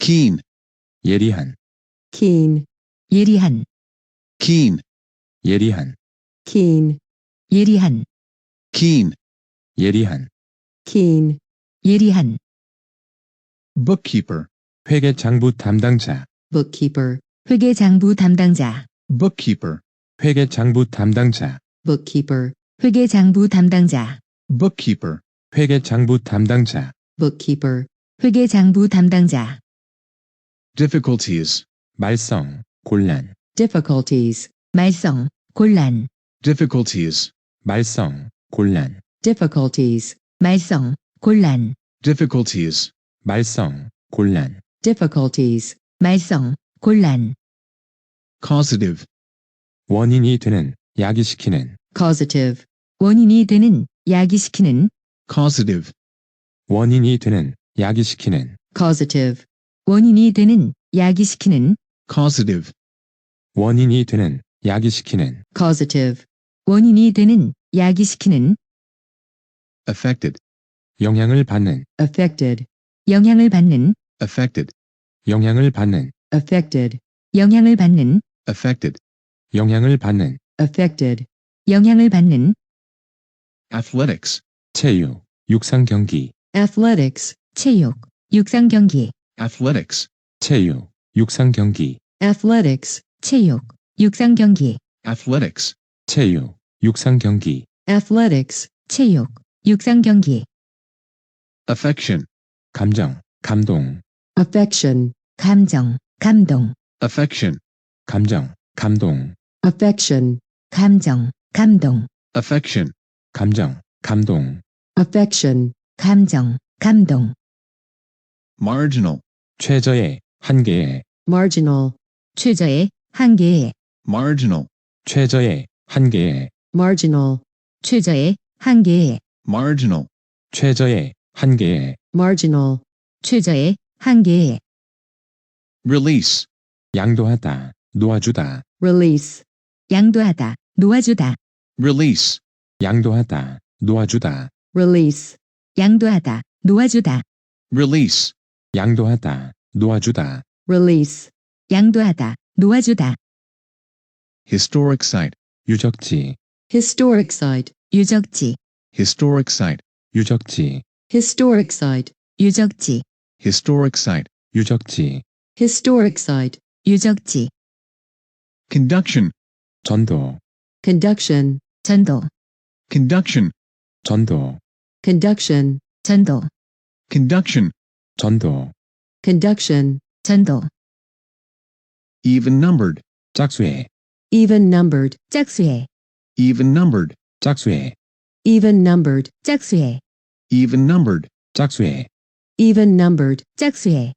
keen, 예리한, keen, 예리한, keen, 예리한, keen, 예리한, keen, 예리한, keen, 예리한, bookkeeper, 회계장부 담당자, bookkeeper, 회계장부 담당자, bookkeeper, 회계장부 담당자, bookkeeper, 회계장부 담당자, bookkeeper, 회계장부 담당자, bookkeeper, 회계장부 담당자, difficulties, 말썽, 곤란, difficulties, 말썽, 곤란, difficulties, 말썽, 곤란, difficulties, 말썽, 곤란, difficulties, 말썽, 곤란, difficulties, 말썽, 곤란, causative, 원인이 되는, 야기시키는, causative, 원인이 되는, 야기시키는, causative, 원인이 되는, 야기시키는, causative, 원인이 되는, 야기시키는, causative, 원인이 되는, 야기시키는, causative, 원인이 되는, 야기시키는, affected, 영향을 받는, affected, 영향을 받는, affected, 영향을 받는, affected, 영향을 받는, affected, 영향을 받는, affected, 영향을 받는, athletics, 체육, 육상 경기, athletics, 체육, 육상 경기, athletics, 체육, 육상 경기, athletics, 체육, 육상 경기, athletics, 체육, 육상 경기, athletics, 체육, 육상 경기, affection, 감정, 감동, affection, 감정, 감동, affection, 감정, 감동, affection, 감정, 감동, affection, 감정, 감동, affection, 감정, 감동, marginal, 최저의, 한계의, marginal, 최저의, 한계의, marginal, 최저의, 한계의, marginal, 최저의, 한계의, marginal, 최저의, 한계의, marginal, 최저의, 한계의, release, 양도하다, 놓아주다, release, 양도하다, 놓아주다, release, 양도하다, 놓아주다, release, 양도하다, 놓아주다, release, 양도하다, 놓아주다, release, 양도하다, 놓아주다, historic site, 유적지, historic site, 유적지, historic site, 유적지, historic site, 유적지, historic site, 유적지, historic site, 유적지, conduction, 전도, conduction, 전도, conduction, 전도, conduction, 전도, conduction, 전도, conduction, 전도, even numbered, 짝수의, even numbered, 짝수의, even numbered, 짝수의, even numbered, 짝수의, even numbered, 짝수의, even numbered, 짝수의,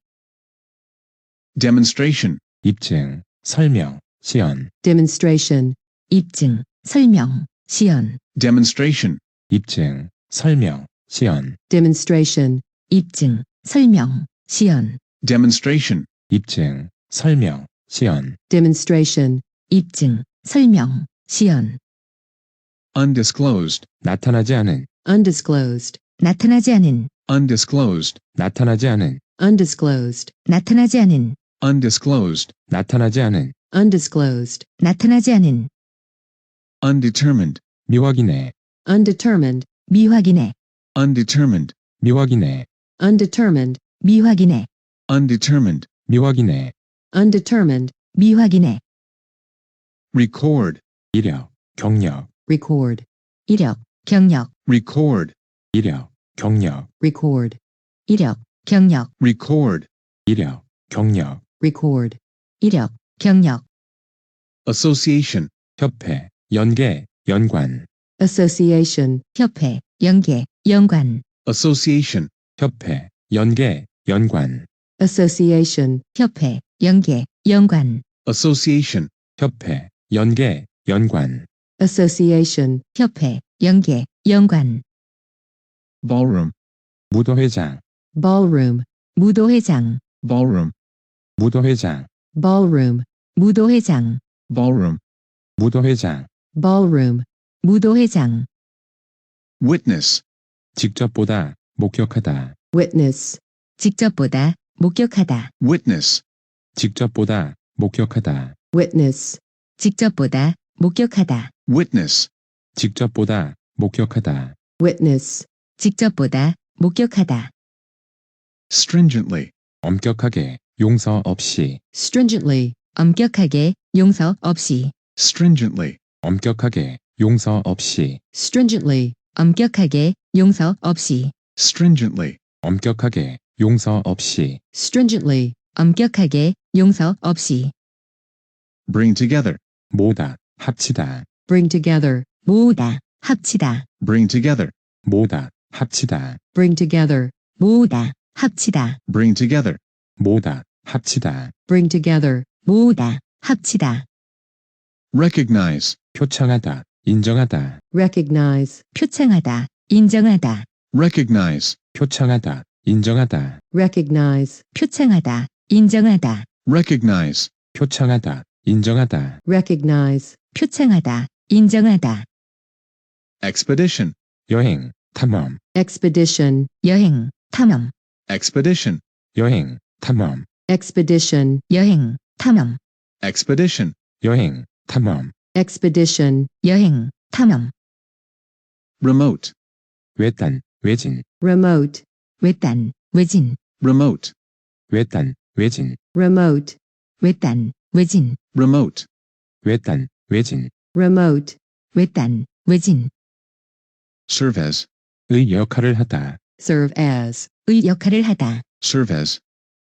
demonstration, 입증, 설명, 시연, demonstration, 입증, 설명, 시연, demonstration, 입증, 설명, 시연, demonstration, 입증, 설명, 시연, demonstration, 입증, 설명, 시연, demonstration, 입증, 설명, 시연, undisclosed, 나타나지 않은, undisclosed, 나타나지 않은, undisclosed, 나타나지 않은, undisclosed, 나타나지 않은, undisclosed, 나타나지 않은, undisclosed, 나타나지 않은, undetermined, 미확인의, undetermined, 미확인의, undetermined, 미확인의, undetermined, 미확인의, undetermined, 미확인의, undetermined, 미확인의, record, 이력, 경력, record, 이력, 경력, record, 이력, 경력, record, 이력, 경력, record, 이력, 경력, record, 이력, 경력, association, 협회, 연계, 연관, association, 협회, 연계, 연관, association, 협회, 연계, 연관, association, 협회, 연계, 연관, association, 협회, 연계, 연관, association, 협회, 연계, 연관, ballroom, 무도회장, ballroom, 무도회장, ballroom, 무도회장, ballroom, 무도회장, ballroom, 무도회장, ballroom, 무도회장, witness, 직접 보다, 목격하다, witness, 직접 보다, 목격하다, witness, 직접 보다, 목격하다, witness, 직접 보다, 목격하다, witness, 직접 보다, 목격하다, witness, 직접 보다, 목격하다, stringently, 엄격하게, 용서 없이, stringently, 엄격하게, 용서 없이, stringently, 엄격하게, 용서 없이, stringently, 엄격하게, 용서 없이, stringently, 엄격하게, 용서 없이, stringently, 엄격하게, 용서 없이, bring together, 모다, 합치다, bring together, 모으다, 합치다, bring together, 모다, 합치다, bring together, 모으다, 합치다, bring together, 모다, 합치다, bring together, 모으다, 합치다, recognize, 표창하다, 인정하다, recognize, 표창하다, 인정하다, recognize, 표창하다, 인정하다, recognize, 표창하다, 인정하다, recognize, 표창하다, 인정하다, recognize, 표창하다, 인정하다, expedition, 여행, 탐험, expedition, 여행, 탐험, expedition, 여행, 탐험, expedition, 여행, 탐험, expedition, 여행, 탐험, expedition, 여행, 탐험, remote, 외딴, 외진, remote, 외딴, 외진, remote, 외딴, 외진, remote, 외딴, 외진, remote, 외딴, 외진, remote, 외딴, 외진, serve as, 의 역할을 하다, serve as, 의 역할을 하다, serve as,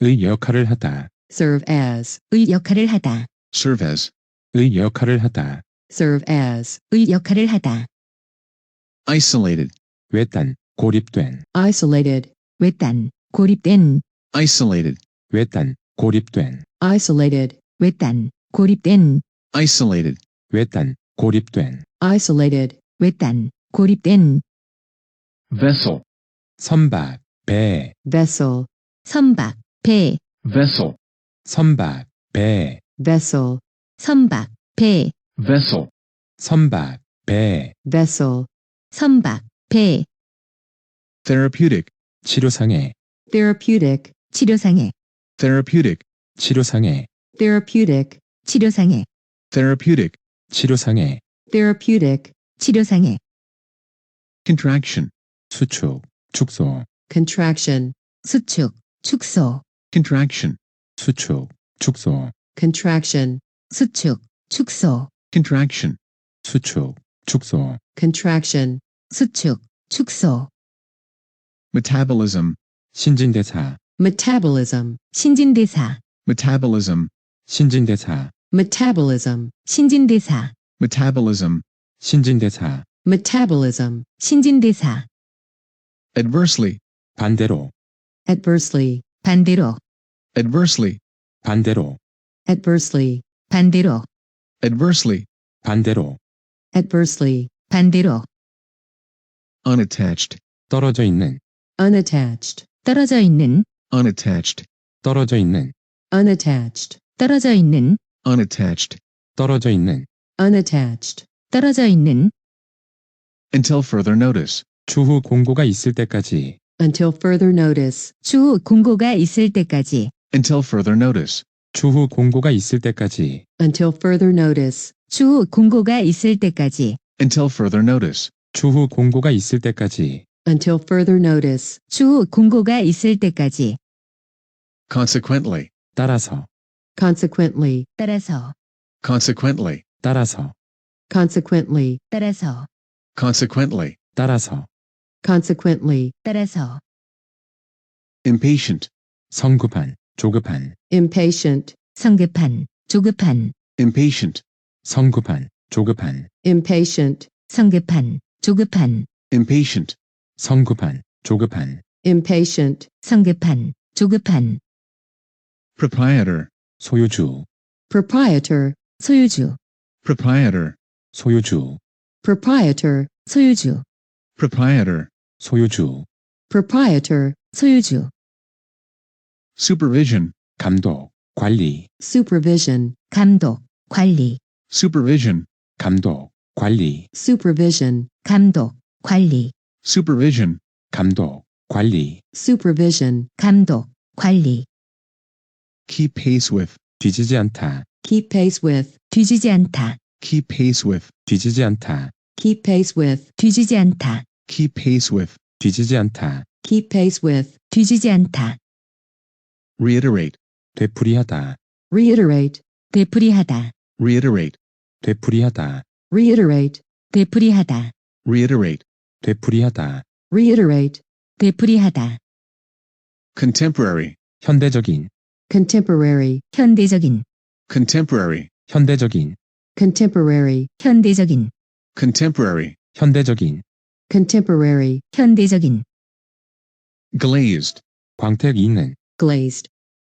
의 역할을 하다, serve as, 의 역할을 하다, serve as, 의 역할을 하다, serve as, 의 역할을 하다, isolated, 외딴, 고립된, isolated, 외딴, 고립된, isolated, 외딴, 고립된, isolated, 외딴, 고립된, isolated, 외딴, 고립된, isolated, 외딴, 고립된, vessel, 선박, 배, vessel, 선박, 배, vessel, 선박, 배, vessel, 선박, 배, vessel, 선박, 배, vessel, 선박, 배, therapeutic, 치료상해, therapeutic, 치료상해, therapeutic, 치료상해, therapeutic, 치료상해, therapeutic, 치료상해, therapeutic, 치료상해, contraction, 수축, 축소, contraction, 수축, 축소, contraction, 수축, 축소, contraction, 수축, 축소, contraction, 수축, 축소, contraction, 수축, 축소, metabolism, 신진대사, metabolism, 신진대사, metabolism, 신진대사, metabolism, 신진대사, metabolism, 신진대사, metabolism, 신진대사, adversely, 반대로, adversely, 반대로, adversely, 반대로, adversely, 반대로, adversely, 반대로, adversely, 반대로, unattached, 떨어져 있는, unattached, 떨어져 있는, unattached, 떨어져 있는, unattached, 떨어져 있는, unattached, 떨어져 있는, unattached, 떨어져 있는, until further notice, 추후 공고가 있을 때까지, until further notice, 추후 공고가 있을 때까지, until further notice, 추후 공고가 있을 때까지, until further notice, 추후 공고가 있을 때까지, until further notice, 추후 공고가 있을 때까지, until further notice, 추후 공고가 있을 때까지, consequently, 따라서, consequently, 따라서, consequently, 따라서, consequently, 따라서, consequently, 따라서, consequently, 따라서, impatient, 성급한, 조급한, impatient, 성급한, 조급한, impatient, 성급한, 조급한, impatient, 성급한, 조급한, impatient, 성급한, 조급한, impatient, 성급한, 조급한, proprietor, 소유주, proprietor, 소유주, proprietor, 소유주, proprietor, 소유주, proprietor, 소유주, proprietor, 소유주, supervision, 감독, 관리, supervision, 감독, 관리, supervision, 감독, 관리, supervision, 감독, 관리, supervision, 감독, 관리, supervision, 감독, 관리, keep pace with, 뒤지지 않다, keep pace with, 뒤지지 않다, keep pace with, 뒤지지 않다, keep pace with, 뒤지지 않다, keep pace with, 뒤지지 않다, keep pace with, 뒤지지 않다, reiterate, 되풀이하다, reiterate, 되풀이하다, reiterate, 되풀이하다, reiterate, 되풀이하다, reiterate, 되풀이하다, reiterate, 되풀이하다, contemporary, 현대적인, contemporary, 현대적인, contemporary, 현대적인, contemporary, 현대적인, contemporary, 현대적인, contemporary, 현대적인, glazed, 광택 있는, glazed,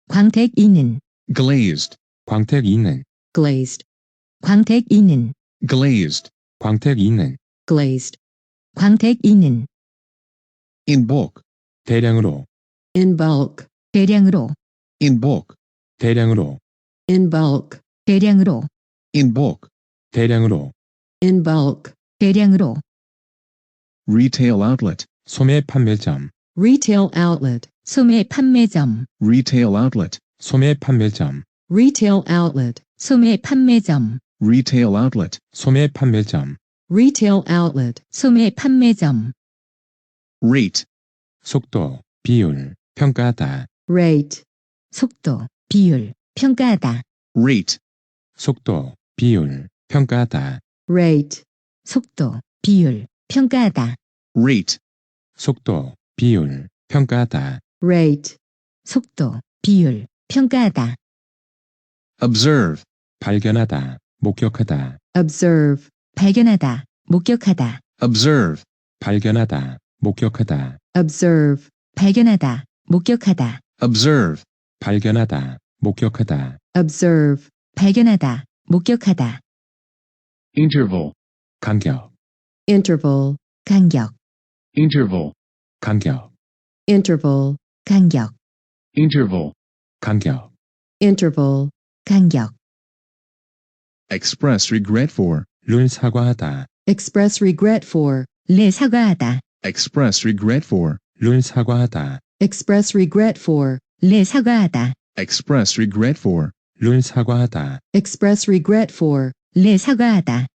광택 있는, glazed, 광택 있는, glazed, 광택 있는, glazed, 광택 있는, glazed, 광택 있는, in bulk, 대량으로, in bulk, 대량으로, in bulk, 대량으로, in bulk, 대량으로, in bulk, 대량으로, in bulk, 대량으로, retail outlet, 소매 판매점, retail outlet, 소매 판매점, retail outlet, 소매 판매점, retail outlet, 소매 판매점, retail outlet, 소매 판매점, retail outlet, 소매 판매점, rate, 속도, 비율, 평가하다, rate, 속도, 비율, 평가하다, rate, 속도, 비율, 평가하다, rate, 속도, 비율, 평가하다, rate, 속도, 비율, 평가하다, rate, 속도, 비율, 평가하다, observe, 발견하다, 목격하다, observe, 발견하다, 목격하다, observe, 발견하다, 목격하다, observe, 발견하다, 목격하다, observe, 발견하다, 목격하다, observe, 발견하다, 목격하다, interval, 간격, interval, 간격, interval, 간격, interval, 간격, interval, 간격, interval, 간격, express regret for, 를 사과하다, express regret for, 를 사과하다, express regret for, 를 사과하다, express regret for, 를 사과하다, express regret for, 를 사과하다, express regret for, 를 사과하다,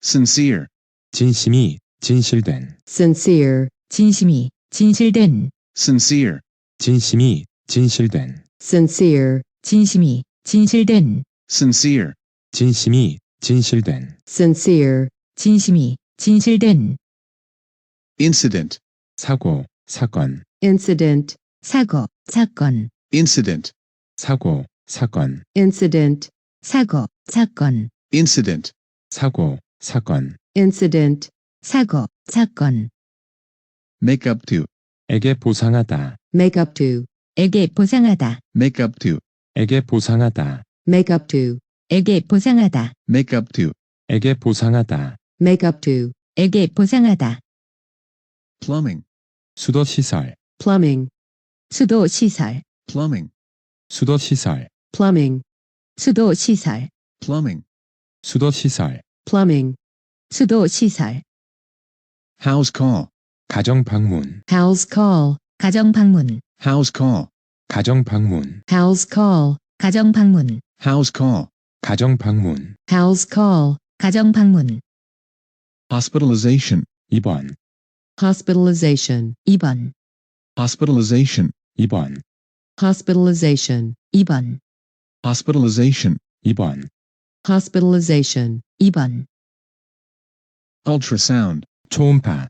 sincere, 진심이, 진실된, sincere, 진심이, 진실된, sincere, 진심이, 진실된, sincere, 진심이, 진실된, sincere, 진심이, 진실된, sincere, 진심이, 진실된, incident, 사고, 사건, incident, 사고, 사건, incident, 사고, 사건, incident, 사고, 사건, incident, 사고, 사건, incident, 사고, 사건, make up to, 에게 보상하다, make up to, 에게 보상하다, make up to, 에게 보상하다, make up to, 에게 보상하다, make up to, 에게 보상하다, make up to, 에게 보상하다, plumbing, 수도시설, plumbing, 수도 시설, plumbing, 수도시설, plumbing, 수도 시설, plumbing, 수도시설, plumbing, 수도 시설, house call, 가정방문, house call, 가정 방문, house call, 가정방문, house call, 가정 방문, house call, 가정방문, house call, 가정 방문, hospitalization, 입원, hospitalization, 입원, hospitalization, 입원, hospitalization, 입원, hospitalization, 입원, hospitalization, 입원, ultrasound, 초음파,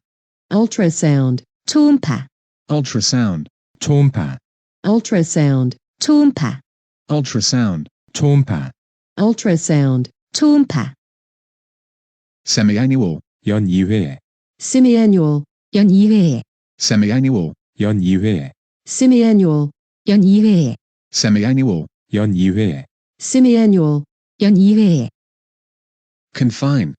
ultrasound, 초음파, ultrasound, 초음파, ultrasound, 초음파, ultrasound, 초음파, ultrasound, 초음파, semiannual, 연 2회, semiannual, 연 2회에, semiannual, 연 2회, semiannual, 연 2회에, semiannual, 연 2회, semiannual, 연 2회에, confine,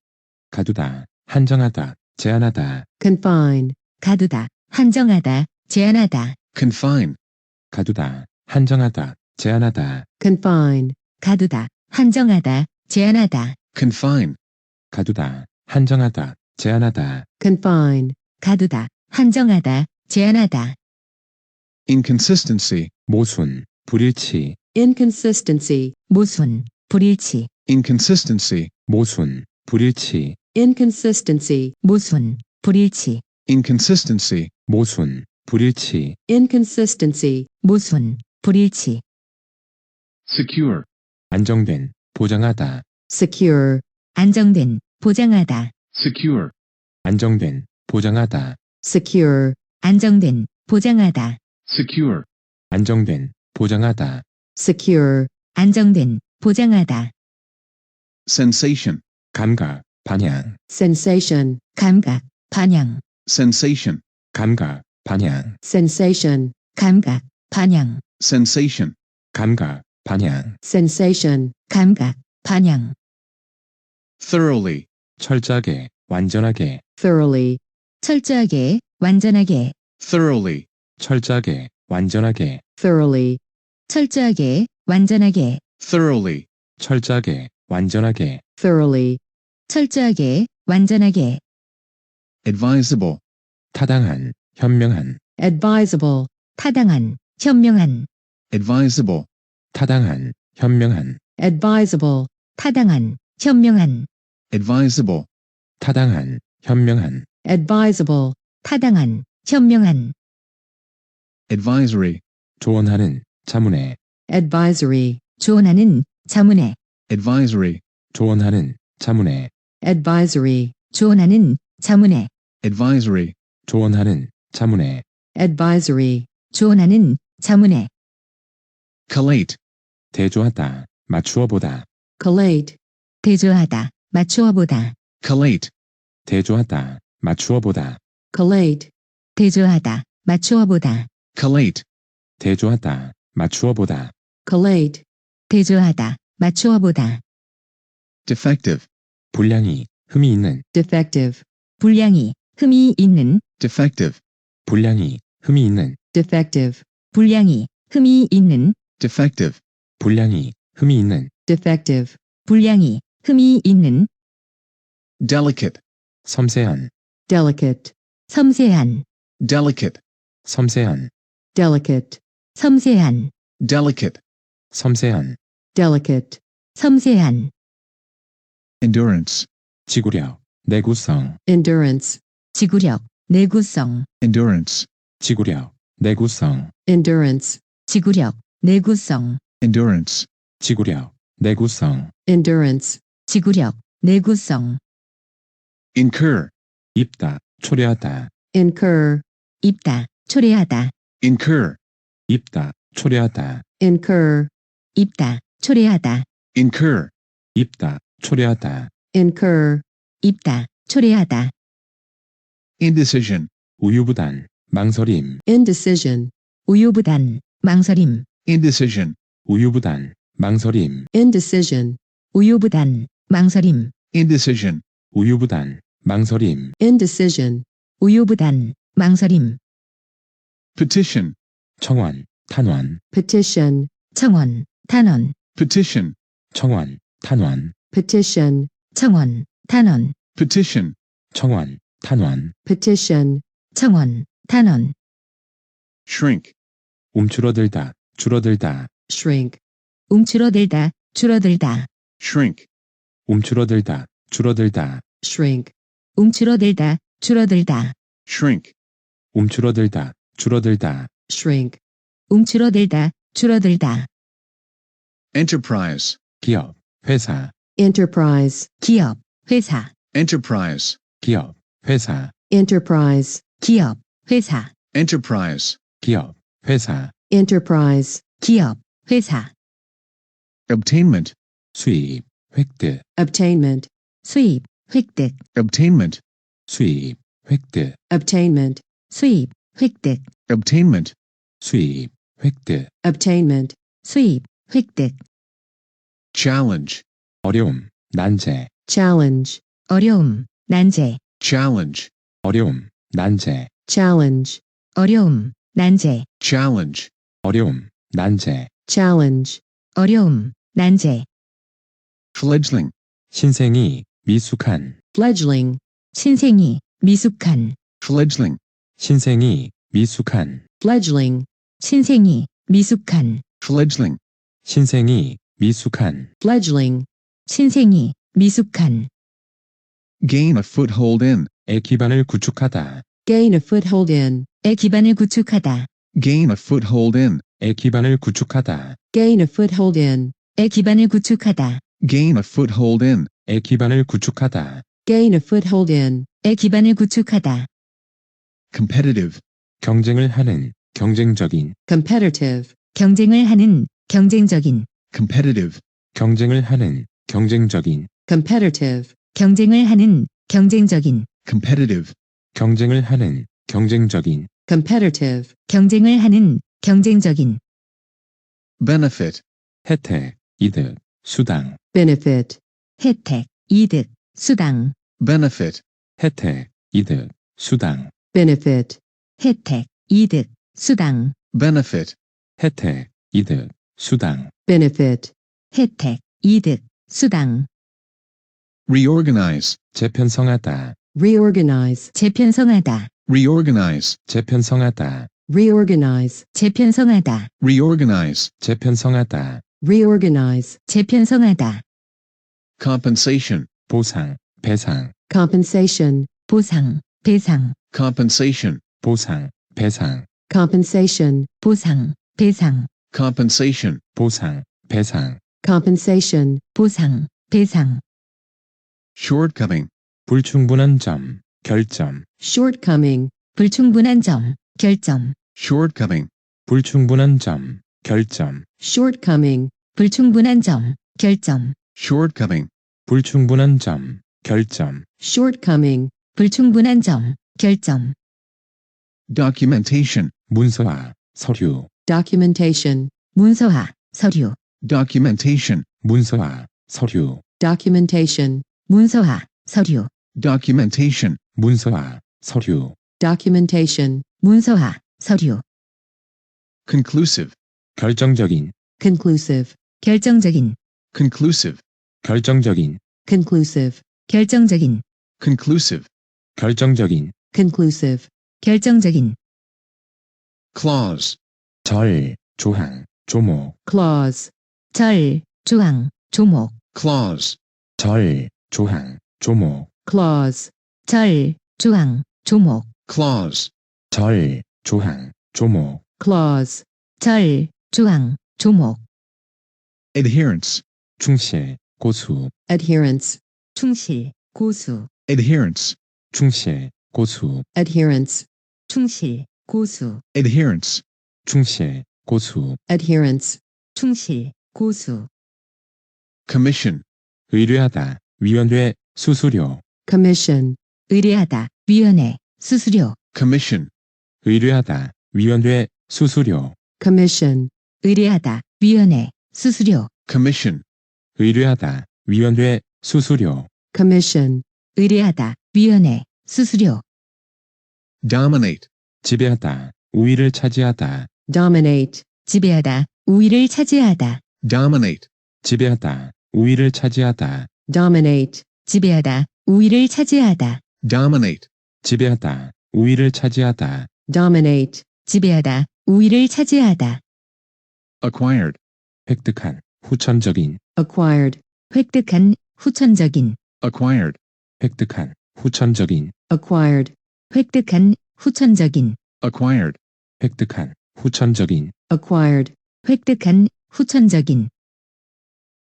가두다, 한정하다, 제한하다, confine, 가두다, 한정하다, 제한하다, confine, 가두다, 한정하다, 제한하다, confine, 가두다, 한정하다, 제한하다, confine, 가두다, 한정하다, 제한하다, confine, 가두다, 한정하다, 제한하다, inconsistency, 모순, 불일치, inconsistency, 모순, 불일치, inconsistency, 모순, 불일치, inconsistency, 모순, 불일치, inconsistency, 모순, 불일치, inconsistency, 모순, 불일치, secure, 안정된, 보장하다, secure, 안정된, 보장하다, secure, 안정된, 보장하다, secure, 안정된, 보장하다, secure, 안정된, 보장하다, secure, 안정된, 보장하다, sensation, 감각, 반향, sensation, 감각, 반향, sensation, 감각, 반향, sensation, 감각, 반향, sensation, 감각, 반향, sensation, 감각, 반향, thoroughly, 철저하게, 완전하게, thoroughly, 철저하게, 완전하게, thoroughly, 철저하게, 완전하게, thoroughly, 철저하게, 완전하게, thoroughly, 철저하게, 완전하게, thoroughly, 철저하게, 완전하게, advisable, 타당한, 현명한, advisable, 타당한, 현명한, advisable, 타당한, 현명한, advisable, 타당한, 현명한, advisable, 타당한, 현명한, advisable, 타당한, 현명한, advisory, 조언하는, 자문회, advisory, 조언하는, 자문회, advisory, 조언하는, 자문회, advisory, 조언하는, 자문회, advisory, 조언하는, 자문회, advisory, 조언하는, 자문회, collate, 대조하다, 맞추어 보다, collate, 대조하다, 맞추어 보다, collate, 대조하다, 맞추어 보다, collate, 대조하다, 맞추어 보다, collate, 대조하다, 맞추어 보다, collate, 대조하다, 맞추어 보다, defective, 불량이, 흠이 있는, defective, 불량이, 흠이 있는, defective, 불량이, 흠이 있는, defective, 불량이, 흠이 있는, defective, 불량이, 흠이 있는, defective, 불량이, 흠이 있는, delicate, 섬세한, delicate, 섬세한, delicate, 섬세한, delicate, 섬세한, delicate, 섬세한, delicate, 섬세한, endurance, 지구력, 내구성, endurance, 지구력, 내구성, endurance, 지구력, 내구성, endurance, 지구력, 내구성, endurance, 지구력, 내구성, endurance, 지구력, 내구성, incur, 입다, 초래하다, incur, 입다, 초래하다, incur, 입다, 초래하다, incur, 입다, 초래하다, incur, 입다, 초래하다, incur, 입다, 초래하다, indecision, 우유부단, 망설임, indecision, 우유부단, 망설임, indecision, 우유부단, 망설임, indecision, 우유부단, 망설임, indecision, 우유부단, 망설임, indecision, 우유부단, 망설임, petition, 청원, 탄원, petition, 청원, 탄원, petition, 청원, 탄원, petition, 청원, 탄원, petition, 청원, 탄원, petition, 청원, 탄원, shrink, 움츠러들다, 줄어들다, shrink, 움츠러들다, 줄어들다, shrink, 움츠러들다, 줄어들다, shrink, 움츠러들다, 줄어들다, shrink, 움츠러들다, 줄어들다, shrink, 움츠러들다, 줄어들다, enterprise, 기업, 회사, enterprise, 기업, 회사, enterprise, 기업, 회사, enterprise, 기업, 회사, enterprise, 기업, 회사, enterprise, 기업, 회사, obtainment, 수입, 획득, obtainment, 수입, 획득, obtainment, 수입, 획득, obtainment, 수입, 획득, obtainment, 수입, 획득, obtainment, 수입, 획득, challenge, 어려움, 난제, challenge, 어려움, 난제, challenge, 어려움, 난제, challenge, 어려움, 난제, challenge, 어려움, 난제, challenge, 어려움, 난제, fledgling, 신생이, 미숙한, fledgling, 신생이, 미숙한, fledgling, 신생이, 미숙한, fledgling, 신생이, 미숙한, fledgling, 신생이 미숙한 fledgling, 신생이 미숙한 gain a foothold in, 의 기반을 구축하다. gain a foothold in, 의 기반을 구축하다. gain a foothold in, 의 기반을 구축하다. gain a foothold in, 의 기반을 구축하다. gain a foothold in, 의 기반을 구축하다. gain a foothold in, 의 기반을 구축하다. competitive, 경쟁을 하는, 경쟁적인, competitive, 경쟁을 하는 경쟁적인 competitive, 경쟁을 하는, 경쟁적인, competitive, 경쟁을 하는 경쟁적인 competitive, 경쟁을 하는, 경쟁적인, competitive, 경쟁을 하는 경쟁적인 benefit, 혜택, 이득, 수당, benefit, 혜택, 이득, 수당, benefit, 혜택, 이득, 수당, benefit, 혜택, 이득, 수당, benefit, 혜택, 이득, 수당, benefit, 혜택, 이득, 수당, reorganize, 재편성하다, reorganize, 재편성하다, reorganize, 재편성하다, reorganize, 재편성하다, reorganize, 재편성하다, reorganize, 재편성하다, compensation, 보상, 배상, compensation, 보상, 배상, compensation, 보상, 배상, compensation, 보상, 배상, compensation, 보상, 배상, compensation, 보상, 배상, shortcoming, 불충분한 점, 결점, shortcoming, 불충분한 점, 결점, shortcoming, 불충분한 점, 결점, shortcoming, 불충분한 점, 결점, shortcoming, 불충분한 점, 결점, shortcoming, 불충분한 점, 결점, documentation, 문서화, 서류, documentation, 문서화, 서류, documentation, 문서화, 서류, documentation, 문서화, 서류, documentation, 문서화, 서류, documentation, 문서화, 서류, conclusive, 결정적인, conclusive, 결정적인, conclusive, 결정적인, conclusive, 결정적인, conclusive, 결정적인, conclusive, 결정적인, clause, 절, 조항, 조목, clause, 절, 조항, 조목, clause, 절, 조항, 조목, clause, 절, 조항, 조목, clause, 절, 조항, 조목, clause, 절, 조항, 조목, adherence, 충실, 고수, adherence, 충실, 고수, adherence, 충실, 고수, adherence, 충실, 고수, adherence, 충실, 고수, adherence, 충실, 고수, commission, 의뢰하다, 위원회, 수수료, commission, 의뢰하다, 위원회, 수수료, commission, 의뢰하다, 위원회, 수수료, commission, 의뢰하다, 위원회, 수수료, commission, 의뢰하다, 위원회, 수수료, commission, 의뢰하다, 위원회, 수수료, dominate, 지배하다, 우위를 차지하다, dominate, 지배하다, 우위를 차지하다, dominate, 지배하다, 우위를 차지하다, dominate, 지배하다, 우위를 차지하다, dominate, 지배하다, 우위를 차지하다, dominate, 지배하다, 우위를 차지하다, acquired, 획득한, 후천적인, acquired, 획득한, 후천적인, acquired, 획득한, 후천적인, acquired, 획득한, 후천적인, acquired, 획득한, 후천적인, acquired, 획득한, 후천적인,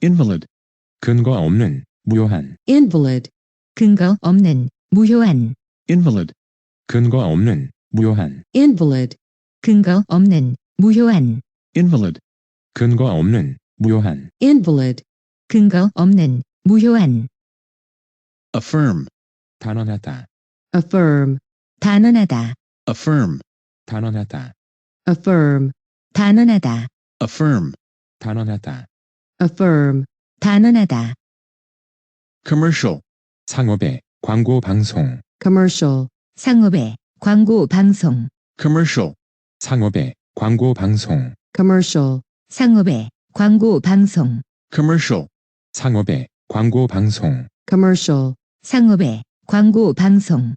invalid, 근거 없는, 무효한, invalid, 근거 없는, 무효한, invalid, 근거 없는, 무효한, invalid, 근거 없는, 무효한, invalid, 근거 없는, 무효한, invalid, 근거 없는, 무효한, affirm, 단언하다, affirm, 단언하다, affirm, 단언하다, affirm, 단언하다, affirm, 단언하다, affirm, 단언하다, commercial, 상업의, 광고 방송, commercial, 상업의, 광고 방송, commercial, 상업의, 광고 방송, commercial, 상업의, 광고 방송, commercial, 상업의, 광고 방송, commercial, 상업의, 광고 방송,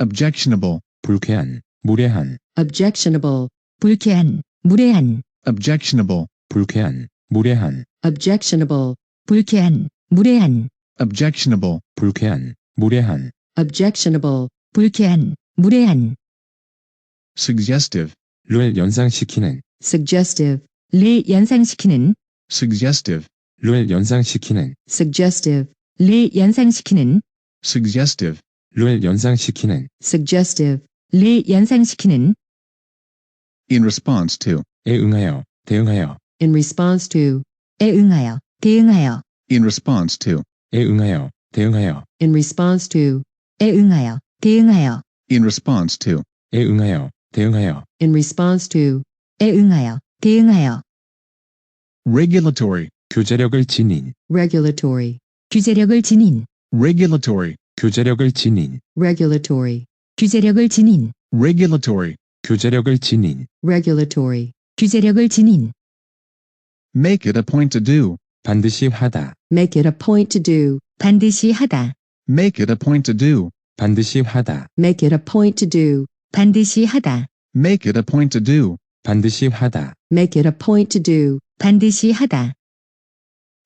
objectionable, 불쾌한, 무례한, objectionable, 불쾌한, 무례한, objectionable, 불쾌한, 무례한, objectionable, 불쾌한, 무례한, objectionable, 불쾌한, 무례한, objectionable, 불쾌한, 무례한, suggestive, 를 연상시키는, suggestive, 를 연상시키는, suggestive, 를 연상시키는, suggestive, 를 연상시키는, suggestive, 를 연상시키는, suggestive, 를 연상시키는, in response to, 에 응하여, 대응하여, in response to, 에 응하여, 대응하여, in response to, 에 응하여, 대응하여, in response to, 에 응하여, 대응하여, in response to, 에 응하여, 대응하여, in response to, 에 응하여, 대응하여, regulatory, 교제력을 지닌, regulatory, 규제력을 지닌, regulatory, 교제력을 지닌, regulatory, 규제력을 지닌, regulatory, 교제력을 지닌, regulatory, 규제력을 지닌, make it a point to do, 반드시 하다, make it a point to do, 반드시 하다, make it a point to do, 반드시 하다, make it a point to do, 반드시 하다, make it a point to do, 반드시 하다, make it a point to do, 반드시 하다,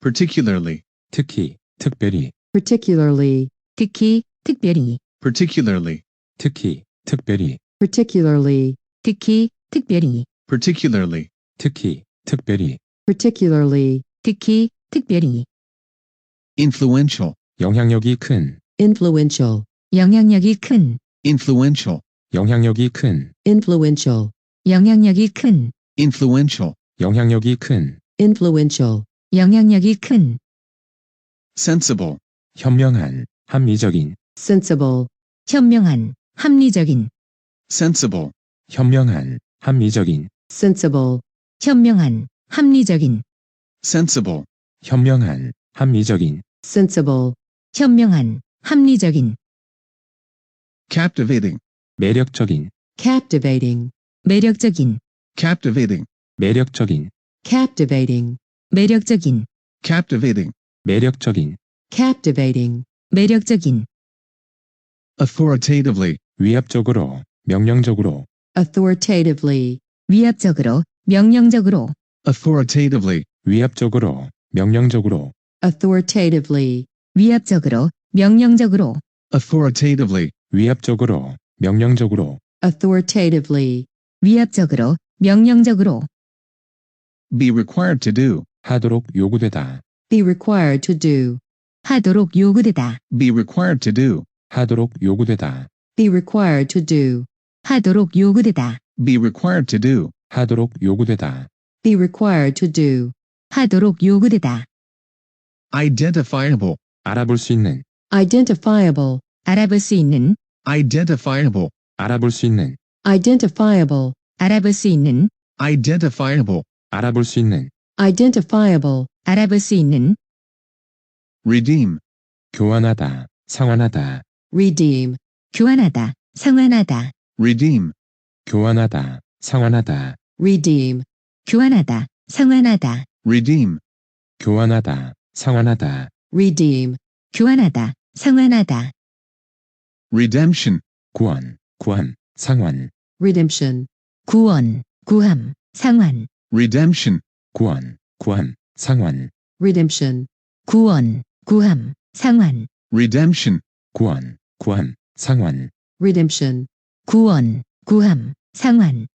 particularly, 특히, 특별히, particularly, 특히, 특별히, particularly, 특히, 특별히, particularly, 특히, 특별히, particularly, 특히, 특별히, particularly, 특히, 특별히, influential, 영향력이 큰, influential, 영향력이 큰, influential, 영향력이 큰, influential, 영향력이 큰, influential, 영향력이 큰, influential, 영향력이 큰, sensible, 현명한, 합리적인, sensible, 현명한, 합리적인, sensible, 현명한, 합리적인, sensible, 현명한, 합리적인, sensible, 현명한, 합리적인, sensible, 현명한, 합리적인, captivating, 매력적인, captivating, 매력적인, captivating, 매력적인, captivating, 매력적인, captivating, 매력적인, captivating, 매력적인, authoritatively, 위압적으로, 명령적으로, authoritatively, 위압적으로, 명령적으로, authoritatively, 위압적으로, 명령적으로, authoritatively, 위압적으로, 명령적으로, authoritatively, 위압적으로, 명령적으로, authoritatively, 위압적으로, 명령적으로, be required to do, 하도록 요구되다, be required to do, 하도록 요구되다, be required to do, 하도록 요구되다, be required to do, 하도록 요구되다, be required to do, 하도록 요구되다, be required to do, 하도록 요구되다, identifiable, 알아볼 수 있는, identifiable, 알아볼 수 있는, identifiable, 알아볼 수 있는, identifiable, 알아볼 수 있는, identifiable, 알아볼 수 있는, identifiable, 알아볼 수 있는, redeem, 교환하다, 상환하다, redeem, 교환하다, 상환하다, redeem, 교환하다, 상환하다, redeem, 교환하다, 상환하다, redeem, 교환하다, 상환하다, redeem, 교환하다, 상환하다, redemption, 구원, 구한, 상환, redemption, 구원, 구함, 상환, redemption, 구원, 구한, 상환, redemption, 구원, 구함, 상환, redemption, 구원, 구한, 상환, redemption, 구원, 구함, 상환,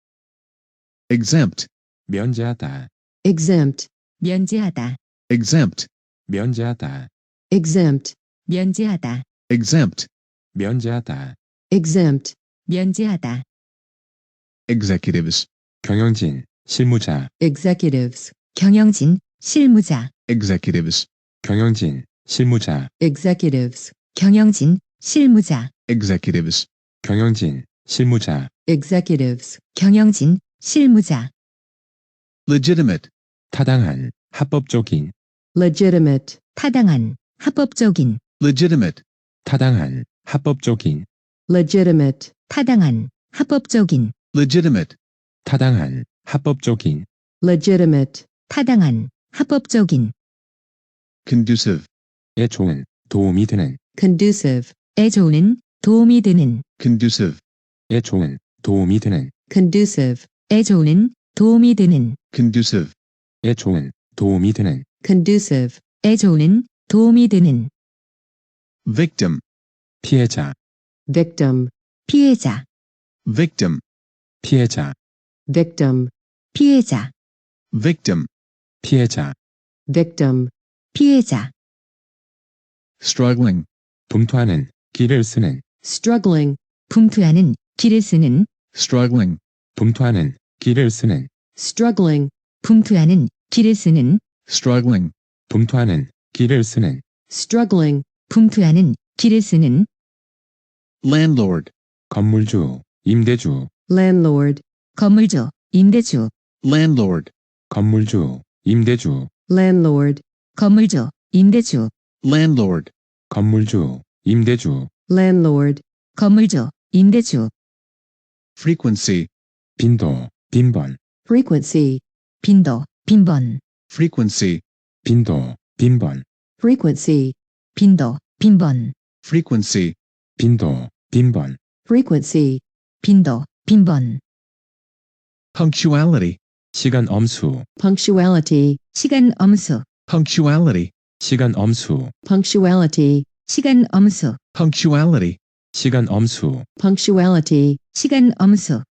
exempt, 면제하다, exempt, 면제하다, exempt, 면제하다, exempt, 면제하다, exempt, 면제하다, exempt, 면제하다, executives, 경영진, 실무자, executives, 경영진, 실무자, executives, 경영진, 실무자, executives, 경영진, 실무자, executives, 경영진, 실무자, executives, 경영진, 실무자, legitimate, 타당한, 합법적인, legitimate, 타당한, 합법적인, legitimate, 타당한, 합법적인, legitimate, 타당한, 합법적인, legitimate, 타당한, 합법적인, legitimate, 타당한, 합법적인, conducive, 에 좋은, 도움이 되는, conducive, 에 좋은, 도움이 되는, conducive, 에 좋은, 도움이 되는, conducive, 에 좋은, 도움이 되는, conducive, 에 좋은, 도움이 되는, conducive, 에 좋은, 도움이 되는, victim, 피해자, victim, 피해자, victim, 피해자, victim, 피해자, victim, 피해자, victim, 피해자, struggling, 분투하는, 길을 쓰는, struggling, 분투하는, 길을 쓰는, struggling, 분투하는, 길을 쓰는, struggling, 분투하는, 길을 쓰는, struggling, 분투하는, 길을 쓰는, struggling, 분투하는, 길을 쓰는, landlord, 건물주, 임대주, landlord, 건물주, 임대주, landlord, 건물주, 임대주, landlord, 건물주, 임대주, landlord, 건물주, 임대주, landlord, 건물주, 임대주, frequency, 빈도, 빈번, frequency, 빈도, 빈번, frequency, 빈도, 빈번, frequency, 빈도, 빈번, frequency, 빈도, 빈번, frequency, 빈도, 빈번, punctuality, 시간 엄수, punctuality, 시간 엄수, punctuality, 시간 엄수, punctuality, 시간 엄수, punctuality, 시간 엄수, punctuality, 시간 엄수,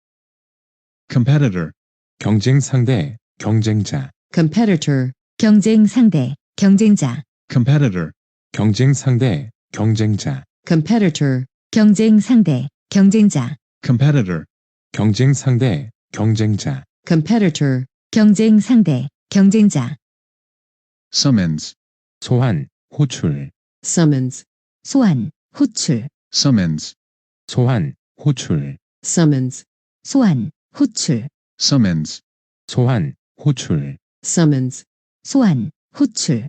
competitor, 경쟁 상대, 경쟁자, competitor, 경쟁 상대, 경쟁자, competitor, 경쟁 상대, 경쟁자, competitor, 경쟁 상대, 경쟁자, competitor, 경쟁 상대, 경쟁자, competitor, 경쟁 상대, 경쟁자, summons, 소환, 호출, summons, 소환, 호출, summons, 소환, 호출, summons, 소환, 호출, summons, 소환, 호출, summons, 소환, 호출,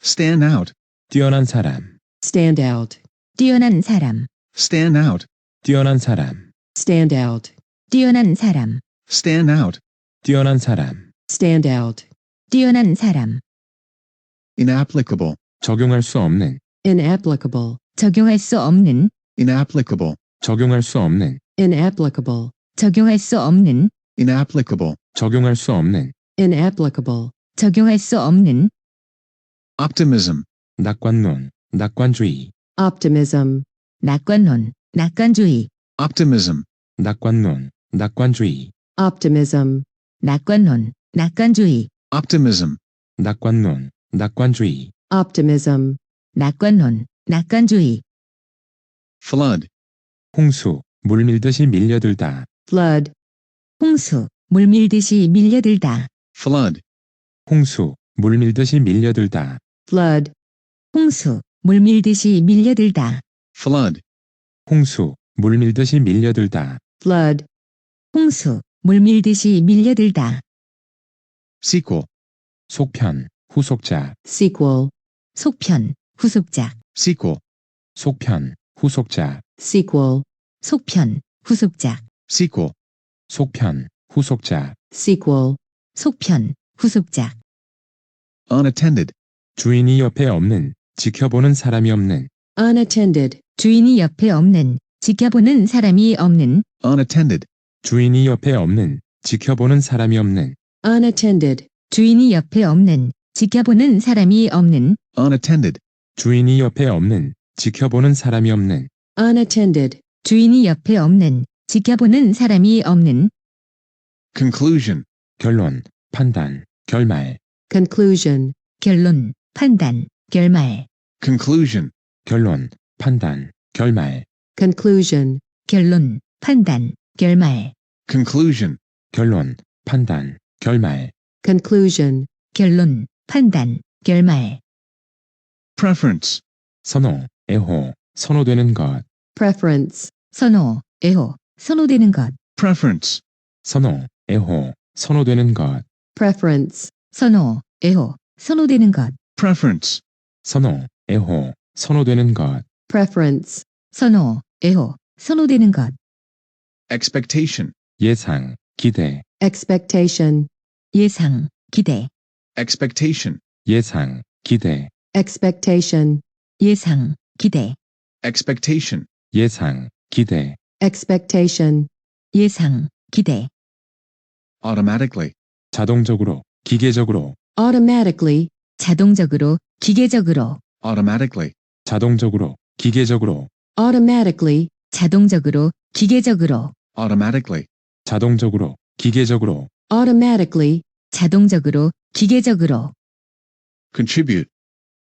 stand out, 뛰어난 사람, stand out, 뛰어난 사람, stand out, 뛰어난 사람, stand out, 뛰어난 사람, stand out, 뛰어난 사람, stand out, 뛰어난 사람, inapplicable, 적용할 수 없는, inapplicable, 적용할 수 없는, inapplicable, 적용할 수 없는, inapplicable, 적용할 수 없는, inapplicable, 적용할 수 없는, inapplicable, 적용할 수 없는, optimism, 낙관론, 낙관주의, optimism, 낙관론, 낙관주의, optimism, 낙관론, 낙관주의, optimism, 낙관론, 낙관주의, optimism, 낙관론, 낙관주의, optimism, 낙관론, 낙관주의, flood, 홍수, 물밀듯이 밀려들다, flood, 홍수, 물밀듯이 밀려들다, flood, 홍수, 물밀듯이 밀려들다, flood, 홍수, 물밀듯이 밀려들다, flood, 홍수, 물밀듯이 밀려들다, flood, 홍수, 물밀듯이 밀려들다, sequel, 속편, 후속작, sequel, 속편, 후속작, sequel, 속편, 후속작, sequel, 속편, 후속작, sequel, 속편, 후속작, sequel, 속편, 후속작, unattended, 주인이 옆에 없는, 지켜보는 사람이 없는, unattended, 주인이 옆에 없는, 지켜보는 사람이 없는, unattended, 주인이 옆에 없는, 지켜보는 사람이 없는, unattended, 주인이 옆에 없는, 지켜보는 사람이 없는, unattended, 주인이 옆에 없는, 지켜보는 사람이 없는, unattended, 주인이 옆에 없는, 지켜보는 사람이 없는, conclusion, 결론, 판단, 결말, conclusion, 결론, 판단, 결말, conclusion, 결론, 판단, 결말, conclusion, 결론, 판단, 결말, conclusion, 결론, 판단, 결말, conclusion, 결론, 판단, 결말, preference, 선호, 애호, 선호되는 것, preference, 선호, 애호, 선호되는 것, preference, 선호, 애호, 선호되는 것, preference, 선호, 애호, 선호되는 것, preference, 선호, 애호, 선호되는 것, preference, 선호, 애호, 선호되는 것, expectation, 예상, 기대, expectation, 예상, 기대, expectation, 예상, 기대, expectation, 예상, 기대, expectation, 예상, 기대, expectation, 예상, 기대, automatically, 자동적으로, 기계적으로, automatically, 자동적으로, 기계적으로, automatically, 자동적으로, 기계적으로, automatically, 자동적으로, 기계적으로, automatically, 자동적으로, 기계적으로, automatically, 자동적으로, 기계적으로, contribute,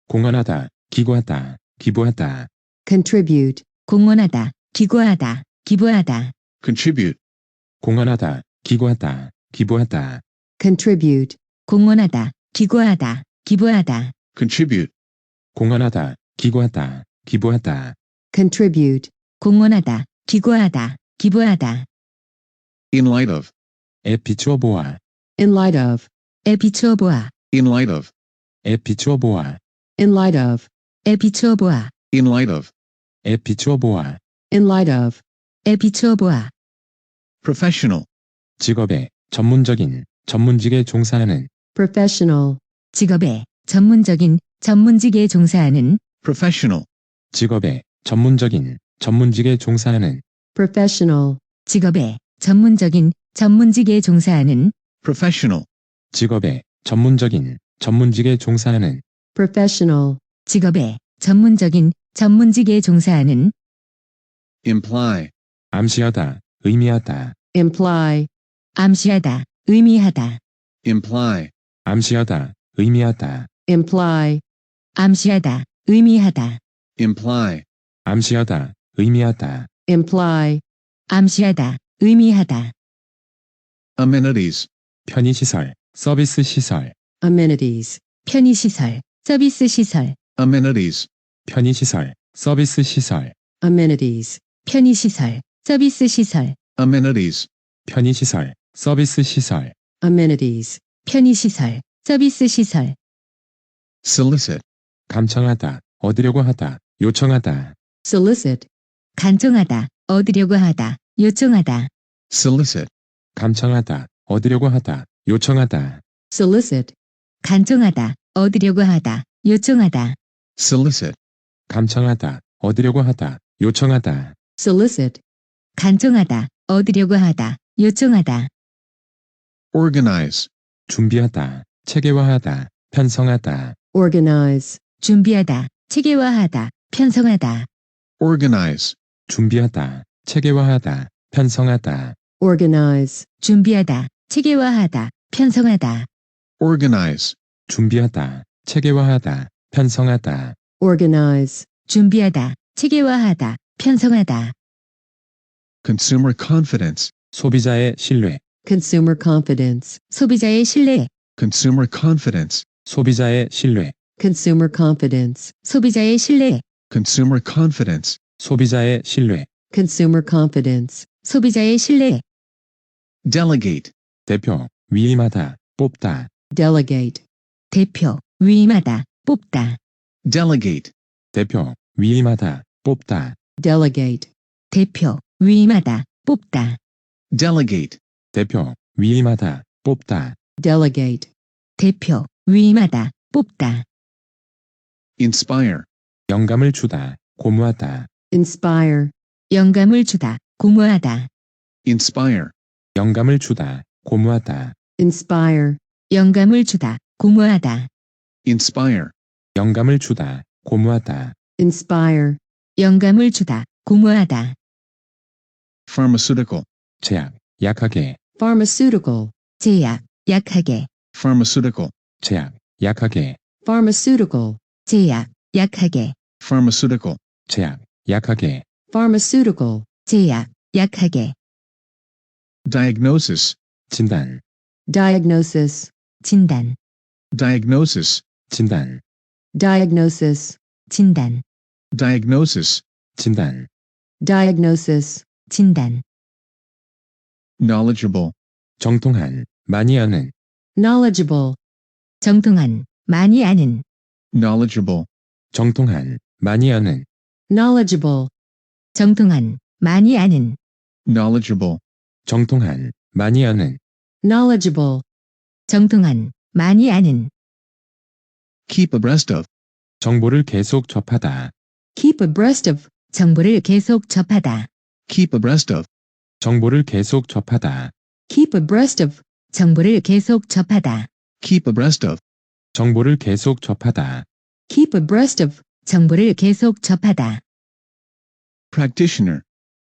공헌하다, 기고하다, 기부하다, contribute, 공헌하다, 기고하다, 기부하다, contribute, 공헌하다, 기고하다, 기부하다, contribute, 공헌하다, 기고하다, 기부하다, contribute, 공헌하다, 기고하다, 기부하다, contribute, 공헌하다, 기고하다, 기부하다, in light of, 에 비추어 보아, in light of, 에 비추어 보아, in light of, 에 비추어 보아, in light of, 에 비추어 보아, in light of, 에 비추어 보아, in light of, 에 비추어 보아, professional, 직업에, 전문적인, 전문직에 종사하는, professional, 직업에, 전문적인, 전문직에 종사하는, professional, 직업에, 전문적인, 전문직에 종사하는, professional, 직업에, 전문적인, 전문직에 종사하는, professional, 직업에, 전문적인, 전문직에 종사하는, professional, 직업에, 전문적인, 전문직에 종사하는, imply, 암시하다, 의미하다, imply, 암시하다, 의미하다, imply, 암시하다, 의미하다, imply, 암시하다, 의미하다, imply, 암시하다, 의미하다, imply, 암시하다, 의미하다, amenities, 편의시설, 서비스 시설, amenities, 편의시설, 서비스 시설, amenities, 편의시설, 서비스 시설, amenities, 편의시설, 서비스 시설, amenities, 편의시설, 서비스 시설, amenities, 편의시설, 서비스 시설, solicit, 감청하다, 얻으려고 하다, 요청하다, solicit, 간청하다, 얻으려고 하다, 요청하다, solicit, 감청하다, 얻으려고 하다, 요청하다, solicit, 간청하다, 얻으려고 하다, 요청하다, solicit, 감청하다, 얻으려고 하다, 요청하다, solicit, 간청하다, 얻으려고 하다, 요청하다, organize, 준비하다, 체계화하다, 편성하다, organize, 준비하다, 체계화하다, 편성하다, organize, 준비하다, 체계화하다, 편성하다, organize, 준비하다, 체계화하다, 편성하다, organize, 준비하다, 체계화하다, 편성하다, organize, 준비하다, 체계화하다, 편성하다, consumer confidence, 소비자의 신뢰, consumer confidence, 소비자의 신뢰, consumer confidence, 소비자의 신뢰, consumer confidence, 소비자의 신뢰, consumer confidence, 소비자의 신뢰, consumer confidence, 소비자의 신뢰, delegate, 대표, 위임하다, 뽑다, delegate, 대표, 위임하다, 뽑다, delegate, 대표, 위임하다, 뽑다, delegate, 대표, 위임하다, 뽑다, delegate, 대표, 위임하다, 뽑다, delegate, 대표, 위임하다, 뽑다, inspire, 영감을 주다, 고무하다, inspire, 영감을 주다, 고무하다, inspire, 영감을 주다, 고무하다, inspire, 영감을 주다, 고무하다, inspire, 영감을 주다, 고무하다, inspire, 영감을 주다, 고무하다, pharmaceutical, 제약, 약하게, pharmaceutical, 제약, 약하게, pharmaceutical, 제약, 약하게, pharmaceutical, 제약, 약하게, pharmaceutical, 제약, 약하게, pharmaceutical, 제약, 약하게, diagnosis, 진단, diagnosis, 진단, diagnosis, 진단, diagnosis, 진단, diagnosis, 진단, diagnosis, 진단, knowledgeable, 정통한, 많이 아는, knowledgeable, 정통한, 많이 아는, knowledgeable, 정통한, 많이 아는, knowledgeable, 정통한, 많이 아는, knowledgeable, 정통한, 많이 아는, knowledgeable, 정통한, 많이 아는, keep abreast of, 정보를 계속 접하다, keep abreast of, 정보를 계속 접하다, keep abreast of, 정보를 계속 접하다, keep abreast of, 정보를 계속 접하다. keep abreast of, 정보를 계속 접하다. keep abreast of, 정보를 계속 접하다. practitioner,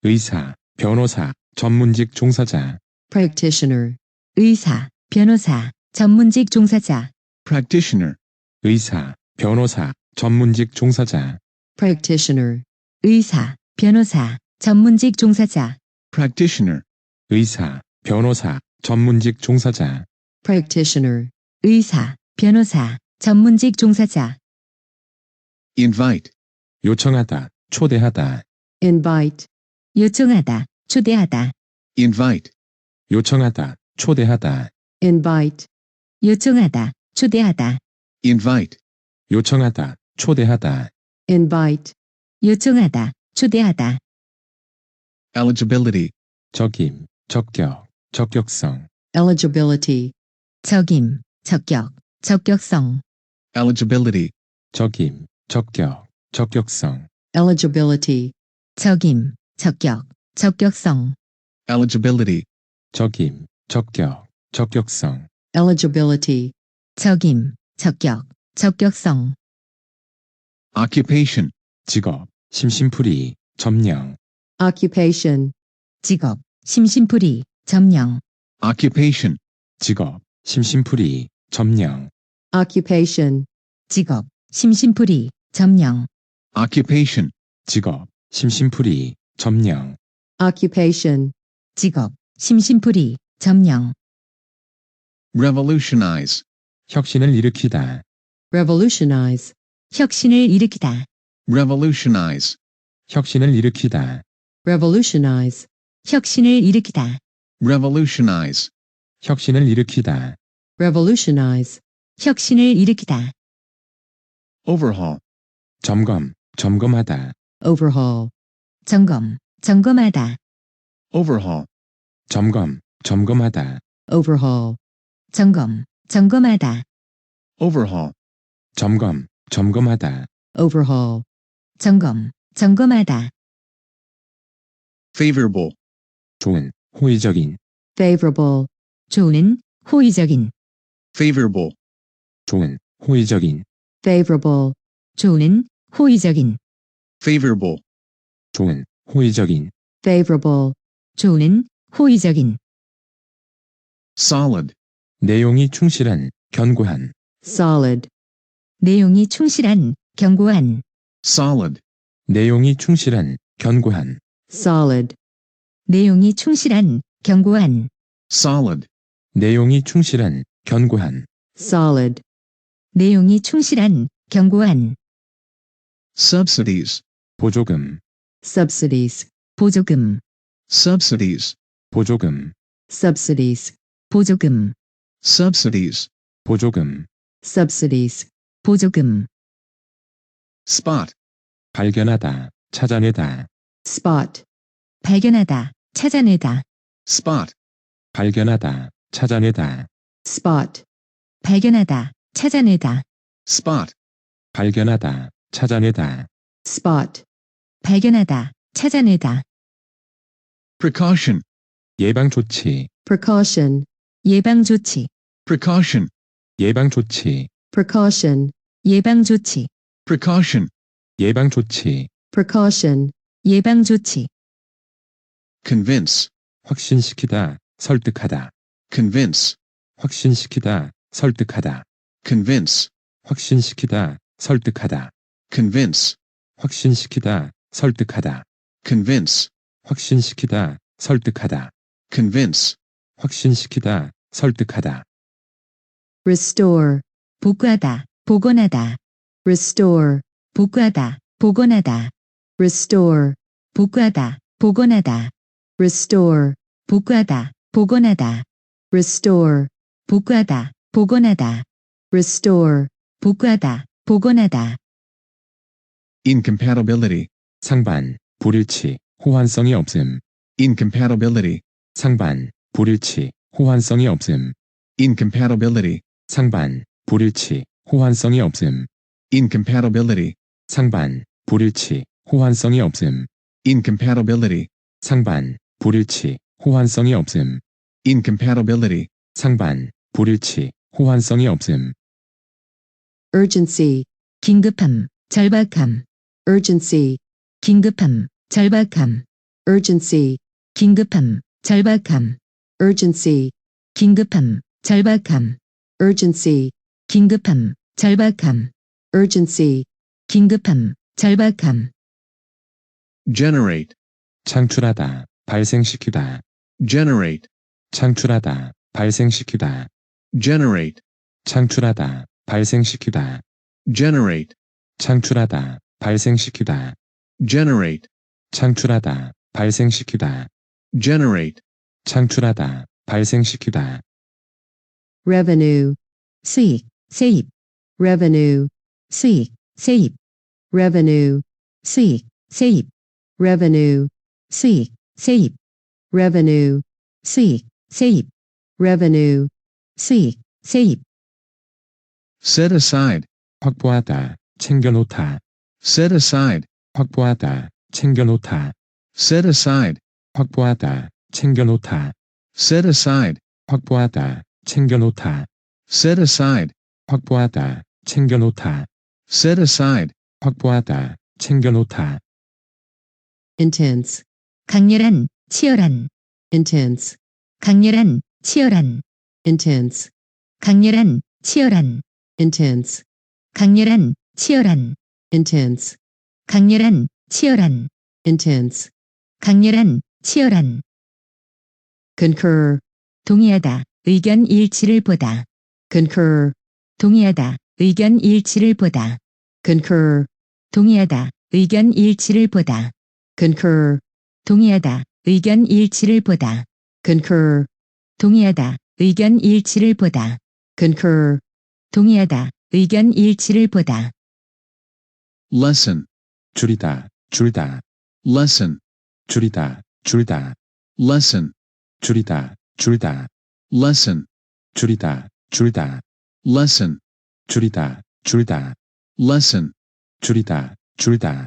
의사, 변호사, 전문직 종사자. practitioner, 의사, 변호사, 전문직 종사자. practitioner, 의사, 변호사, 전문직 종사자. practitioner, 의사, 변호사, 전문직 종사자. practitioner, 의사, 변호사, 전문직 종사자. practitioner, 의사, 변호사, 전문직 종사자. invite, 요청하다, 초대하다. invite, 요청하다, 초대하다. invite, 요청하다, 초대하다. invite, 요청하다, 초대하다. invite, 요청하다, 초대하다. invite, 요청하다, 초대하다. eligibility, 적임, 적격, 적격성. eligibility, 적임, 적격, 적격성. eligibility, 적임, 적격, 적격성. eligibility, 적임, 적격, 적격성. eligibility, 적임, 적격, 적격성. eligibility, 적임, 적격, 적격성. occupation, 직업, 심심풀이, 점령. occupation, 직업, 심심풀이, 점령. occupation, 직업, 심심풀이, 점령. occupation, 직업, 심심풀이, 점령. occupation, 직업, 심심풀이, 점령. occupation, 직업, 심심풀이, 점령. revolutionize, 혁신을 일으키다. revolutionize, 혁신을 일으키다. revolutionize, 혁신을 일으키다. revolutionize, 혁신을 일으키다. revolutionize, 혁신을 일으키다. revolutionize, 혁신을 일으키다. overhaul, 점검, 점검하다. overhaul, 점검, 점검하다. overhaul, 점검, 점검하다. overhaul, 점검, 점검하다. overhaul, 점검, 점검하다. overhaul, 점검, 점검하다. favorable, 좋은, 호의적인, favorable, 좋은, 호의적인. favorable, 좋은, 호의적인, favorable, 좋은, 호의적인. favorable, 좋은, 호의적인. favorable, 좋은, 호의적인. solid, 내용이 충실한, 견고한. solid, 내용이 충실한, 견고한. solid, 내용이 충실한, 견고한. solid, 내용이 충실한, 견고한. solid, 내용이 충실한, 견고한. solid, 내용이 충실한, 견고한. subsidies, 보조금, subsidies, 보조금, subsidies, 보조금, subsidies, 보조금, subsidies, 보조금. subsidies, 보조금. spot, 발견하다, 찾아내다. spot, 발견하다, 찾아내다. spot, 발견하다, 찾아내다. spot, 발견하다, 찾아내다. spot, 발견하다, 찾아내다. spot, 발견하다, 찾아내다. precaution, 예방 조치, precaution, 예방 조치, precaution, 예방 조치, precaution, 예방 조치, precaution, 예방 조치. precaution, 예방 조치. convince, 확신시키다, 설득하다. convince, 확신시키다, 설득하다. convince, 확신시키다, 설득하다. convince, 확신시키다, 설득하다. convince, 확신시키다, 설득하다. convince, 확신시키다, 설득하다. restore, 복구하다, 복원하다. restore, 복구하다, 복원하다. restore, 복구하다, 복원하다. restore, 복구하다, 복원하다. restore, 복구하다, 복원하다. restore, 복구하다, 복원하다. incompatibility, 상반, 불일치, 호환성이 없음. incompatibility, 상반, 불일치, 호환성이 없음. incompatibility, 상반, 불일치, 호환성이 없음. incompatibility, 상반, 불일치, 호환성이 없음. incompatibility, 상반, 불일치, 호환성이 없음. incompatibility, 상반, 불일치, 호환성이 없음. urgency, 긴급함, 절박함, urgency, 긴급함, 절박함, urgency, 긴급함, 절박함, urgency, 긴급함, 절박함, urgency, 긴급함, 절박함, urgency, 긴급함, 절박함, generate, 창출하다, 발생시키다. generate, 창출하다, 발생시키다. generate, 창출하다, 발생시키다. generate, 창출하다, 발생시키다. generate, 창출하다, 발생시키다. generate, 창출하다, 발생시키다. revenue, 수익, 세입, revenue, 수익, 세입, revenue, 수익, 세입, revenue, 수익, 세입, revenue, 수익, 세입, revenue, 수익, 세입, set aside, 확보하다, 챙겨놓다. set aside, 확보하다, 챙겨놓다. set aside, 확보하다, 챙겨놓다. set aside, 확보하다, 챙겨놓다. set aside, 확보하다, 챙겨놓다. set aside, 확보하다, 챙겨놓다. intense, 강렬한, 치열한, intense, 강렬한, 치열한, intense, 강렬한, 치열한, intense, 강렬한, 치열한, intense, 강렬한, 치열한, intense, 강렬한, 치열한, concur, 동의하다, 의견 일치를 보다, concur, 동의하다, 의견 일치를 보다, concur, 동의하다, 의견 일치를 보다, concur, 동의하다, 의견 일치를 보다, concur, 동의하다, 의견 일치를 보다, concur, 동의하다, 의견 일치를 보다, lesson, 줄이다, 줄다. lesson, 줄이다, 줄다. lesson, 줄이다, 줄다. lesson, 줄이다, 줄다. lesson, 줄이다, 줄다. lesson, 줄이다, 줄다.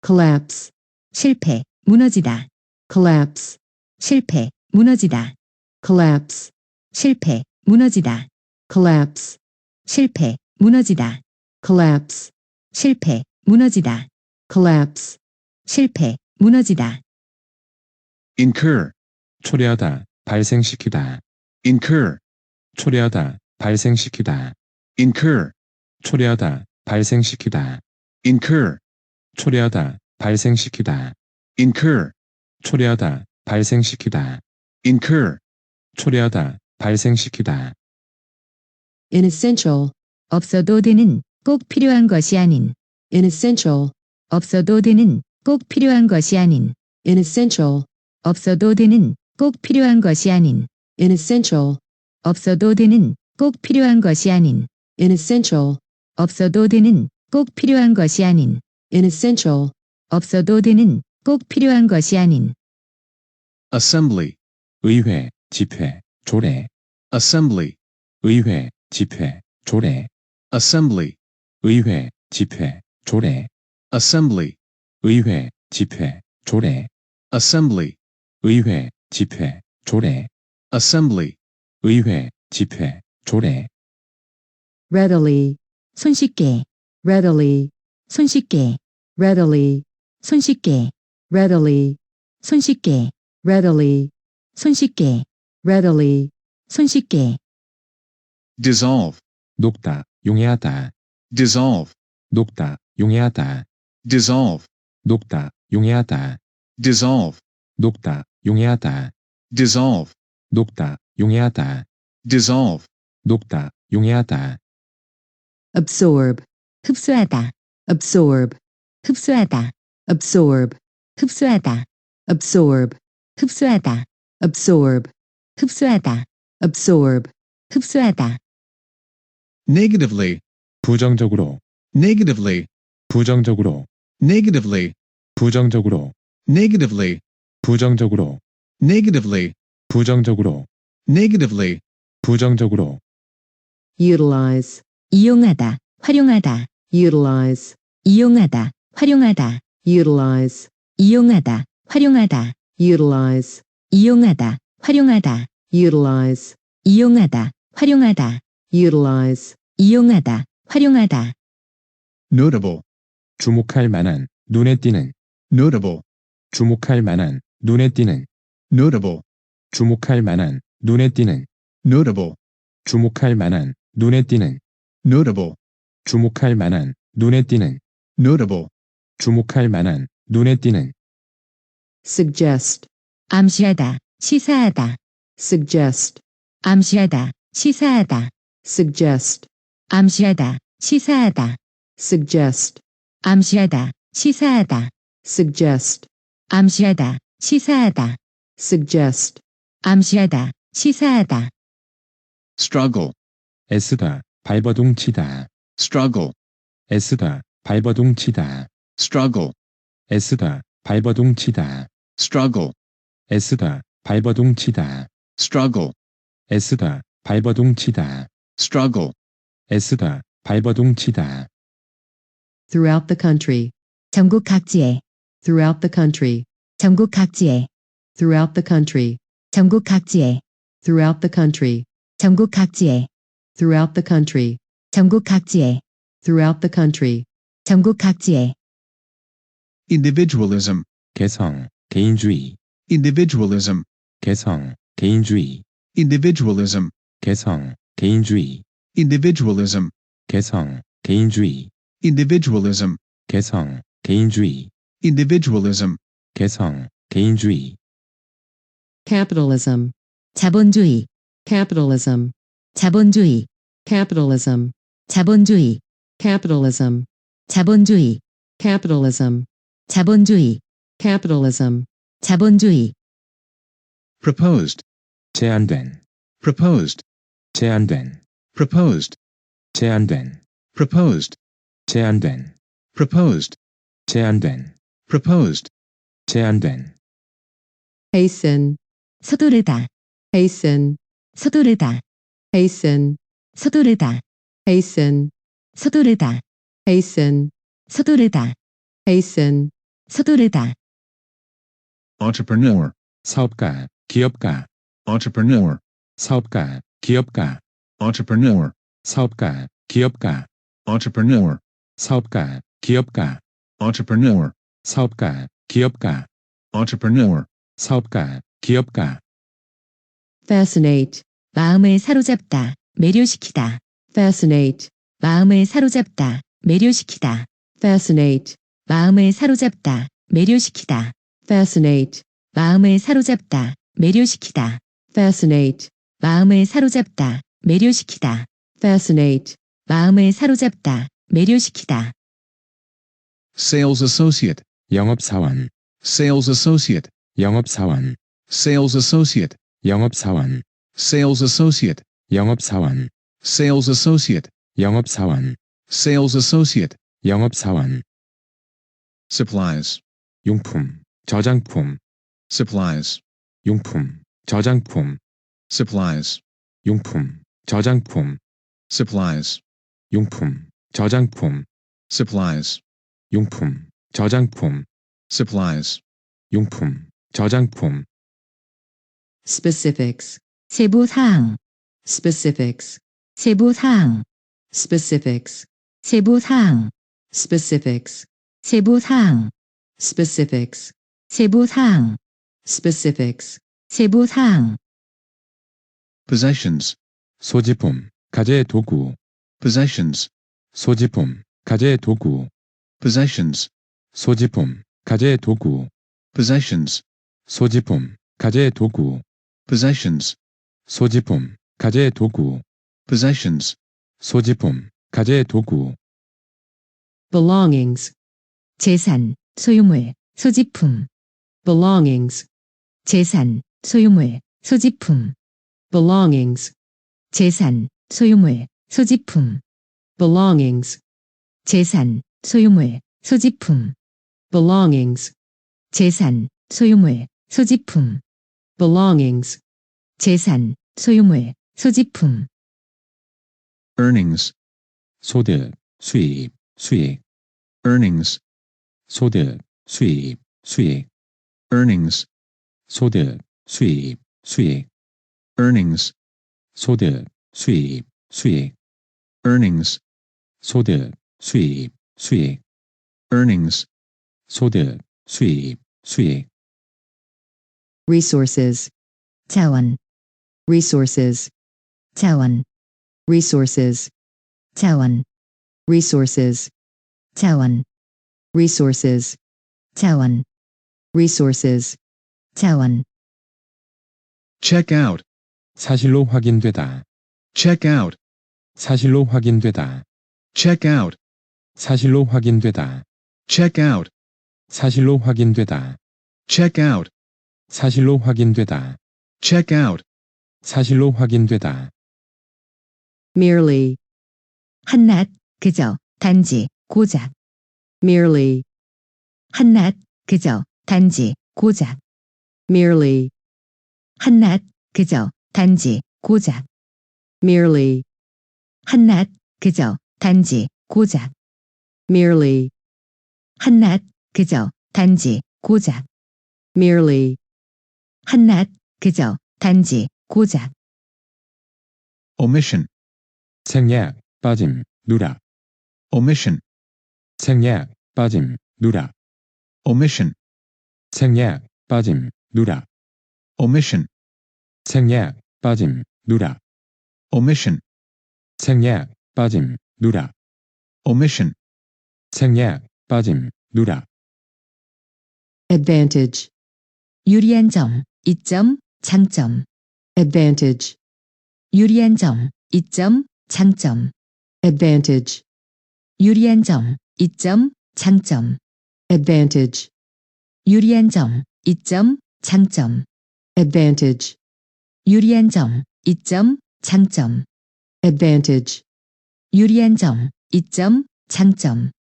collapse, 실패, 무너지다, collapse, 실패, 무너지다, collapse, 실패, 무너지다, collapse, 실패, 무너지다, collapse, 실패, 무너지다, collapse, 실패, 무너지다, incur, 초래하다, 발생시키다. incur, 초래하다, 발생시키다. incur, 초래하다, 발생시키다. incur, 초래하다, 발생시키다. incur, 초래하다, 발생시키다. incur, 초래하다, 발생시키다. inessential, 없어도 되는, 꼭 필요한 것이 아닌, inessential, 없어도 되는, 꼭 필요한 것이 아닌, inessential, 없어도 되는, 꼭 필요한 것이 아닌, inessential, 없어도 되는, 꼭 필요한 것이 아닌, inessential, 없어도 되는, 꼭 필요한 것이 아닌, inessential, 없어도 되는, 꼭 필요한 것이 아닌, assembly, 의회, 집회, 조례. assembly, 의회, 집회, 조례. assembly, 의회, 집회, 조례. assembly, 의회, 집회, 조례. assembly, 의회, 집회, 조례. assembly, 의회, 집회, 조례. readily, 손쉽게, readily, 손쉽게, readily, 손쉽게, readily, 손쉽게, readily, 손쉽게, readily, 손쉽게, dissolve, 녹다, 용해하다. dissolve, 녹다, 용해하다. dissolve, 녹다, 용해하다. dissolve, 녹다, 용해하다. dissolve, 녹다, 용해하다. dissolve, 녹다, 용해하다. absorb, 흡수하다, absorb, 흡수하다, absorb, 흡수하다, absorb, 흡수하다, absorb, 흡수하다, absorb, 흡수하다, negatively, 부정적으로, negatively, 부정적으로, negatively, 부정적으로, negatively, 부정적으로, negatively, 부정적으로, negatively, 부정적으로. utilize, 이용하다, 활용하다, utilize, 이용하다, 활용하다, utilize, 이용하다, 활용하다, utilize, 이용하다, 활용하다, utilize, 이용하다, 활용하다, utilize, 이용하다, 활용하다, notable, 주목할 만한, 눈에 띄는, notable, 주목할 만한, 눈에 띄는, notable, 주목할 만한, 눈에 띄는, notable, 주목할 만한, 눈에 띄는, notable, 주목할 만한, 눈에 띄는, notable, 주목할 만한, 눈에 띄는, suggest, 암시하다, 시사하다, suggest, 암시하다, 시사하다, suggest, 암시하다, 시사하다, suggest, 암시하다, 시사하다, suggest, 암시하다, 시사하다, suggest, 암시하다, 시사하다, struggle, 애쓰다, 발버둥 치다, struggle, 애쓰다, 발버둥 치다, struggle, 애쓰다, 발버둥 치다, struggle, 애쓰다, 발버둥 치다, struggle, 애쓰다, 발버둥 치다, struggle, 애쓰다, 발버둥 치다, throughout the country, 전국 각지에, throughout the country, 전국 각지에, throughout the country, 전국 각지에, throughout the country, 전국 각지에, throughout the country, 전국 각지에, throughout the country, 전국 각지에, individualism, 개성, 개인주의, individualism, 개성, 개인주의, individualism, 개성, 개인주의, individualism, 개성, 개인주의, individualism, 개성, 개인주의, individualism, 개성, 개인주의, capitalism, 자본주의, capitalism, 자본주의, capitalism, 자본주의, capitalism, 자본주의, capitalism, 자본주의, capitalism, 자본주의, proposed, 제한된, proposed, 제한된, proposed, 제한된, proposed, 제한된, proposed, 제한된, proposed, 제한된, hasten, 서두르다, hasten, 서두르다, hasten, 서두르다, hasten, 서두르다, hasten, 서두르다, hasten, 서두르다, entrepreneur, 사업가, 기업가, entrepreneur, 사업가, 기업가, entrepreneur, 사업가, 기업가, entrepreneur, 사업가, 기업가, entrepreneur, 사업가, 기업가, entrepreneur, 사업가, 기업가, fascinate, 마음을 사로잡다, 매료시키다, fascinate, 마음을 사로잡다, 매료시키다, fascinate, 마음을 사로잡다, 매료시키다, fascinate, 마음을 사로잡다, 매료시키다, fascinate, 마음을 사로잡다, 매료시키다, fascinate, 마음을 사로잡다, 매료시키다, sales associate, 영업사원, sales associate, 영업사원, sales associate, 영업사원, sales associate, 영업사원, sales associate, 영업사원, sales associate, 영업사원, supplies, 용품, 저장품, supplies, 용품, 저장품, supplies, 용품, 저장품, supplies, 용품, 저장품, supplies, 용품, 저장품, supplies, 용품, 저장품, specifics, 세부 사항, specifics, 세부 사항, specifics, 세부 사항, specifics, 세부 사항, specifics, 세부 사항, specifics, 세부 사항, possessions, 소지품, 가재 도구, possessions, 소지품, 가재 도구, possessions, 소지품, 가재 도구, possessions, 소지품, 가재 도구, possessions, 소지품, 가재 도구, possessions, 소지품, 가재 도구, belongings, 재산, 소유물, 소지품, belongings, 재산, 소유물, 소지품, belongings, 재산, 소유물, 소지품, belongings, 재산, 소유물, 소지품, belongings, 재산, 소유물, 소지품, belongings, 재산, 소유물, 소지품, earnings, 소득, 수입, 수익, earnings, 소득, 수입, 수익, earnings, 소득, 수입, 수익, earnings, 소득, 수입, 수익, earnings, 소득, 수입, 수익, earnings, 소득, 수입, 수익, resources, 자원, resources, 자원, resources, 자원, resources, 자원, resources, 자원, resources, 자원, check out, 사실로 확인되다, check out, 사실로 확인되다, check out, 사실로 확인되다, check out, 사실로 확인되다, check out, 사실로 확인되다, check out, 사실로 확인되다, merely, 한낱, 그저, 단지, 고작, merely, 한낱, 그저, 단지, 고작, merely, 한낱, 그저, 단지, 고작, merely, 한낱, 그저, 단지, 고작, merely, 한낱, 그저, 단지, 고작, merely, 한낱, 그저, 단지, 고작, omission, 생략, 빠짐, 누락, omission, 생략, 빠짐, 누락, omission, 생략, 빠짐, 누락, omission, 생략, 빠짐, 누락, omission, 생략, 빠짐, 누락, omission, 생략, 빠짐, 누락, advantage, 유리한 점, 이점, 장점, advantage, 유리한 점, 이점, 장점, advantage, 유리한 점, 이점, 장점, advantage, 유리한 점, 이점, 장점, advantage, 유리한 점, 이점, 장점, advantage, 유리한 점, 이점, 장점,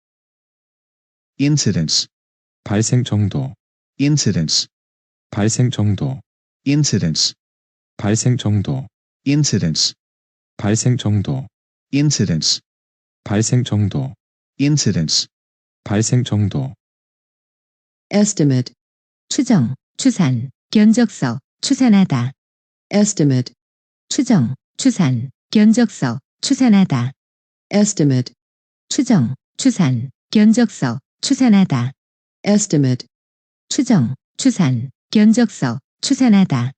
incidents, 발생 정도, incidents, 발생 정도, incidents, 발생 정도, incidents, 발생 정도, incidents, 발생 정도, incidents, 발생 정도, estimate, 추정, 추산, 견적서, 추산하다, estimate, 추정, 추산, 견적서, 추산하다, estimate, 추정, 추산, 견적서, 추산하다, estimate, 추정, 추산, 견적서, 추산하다,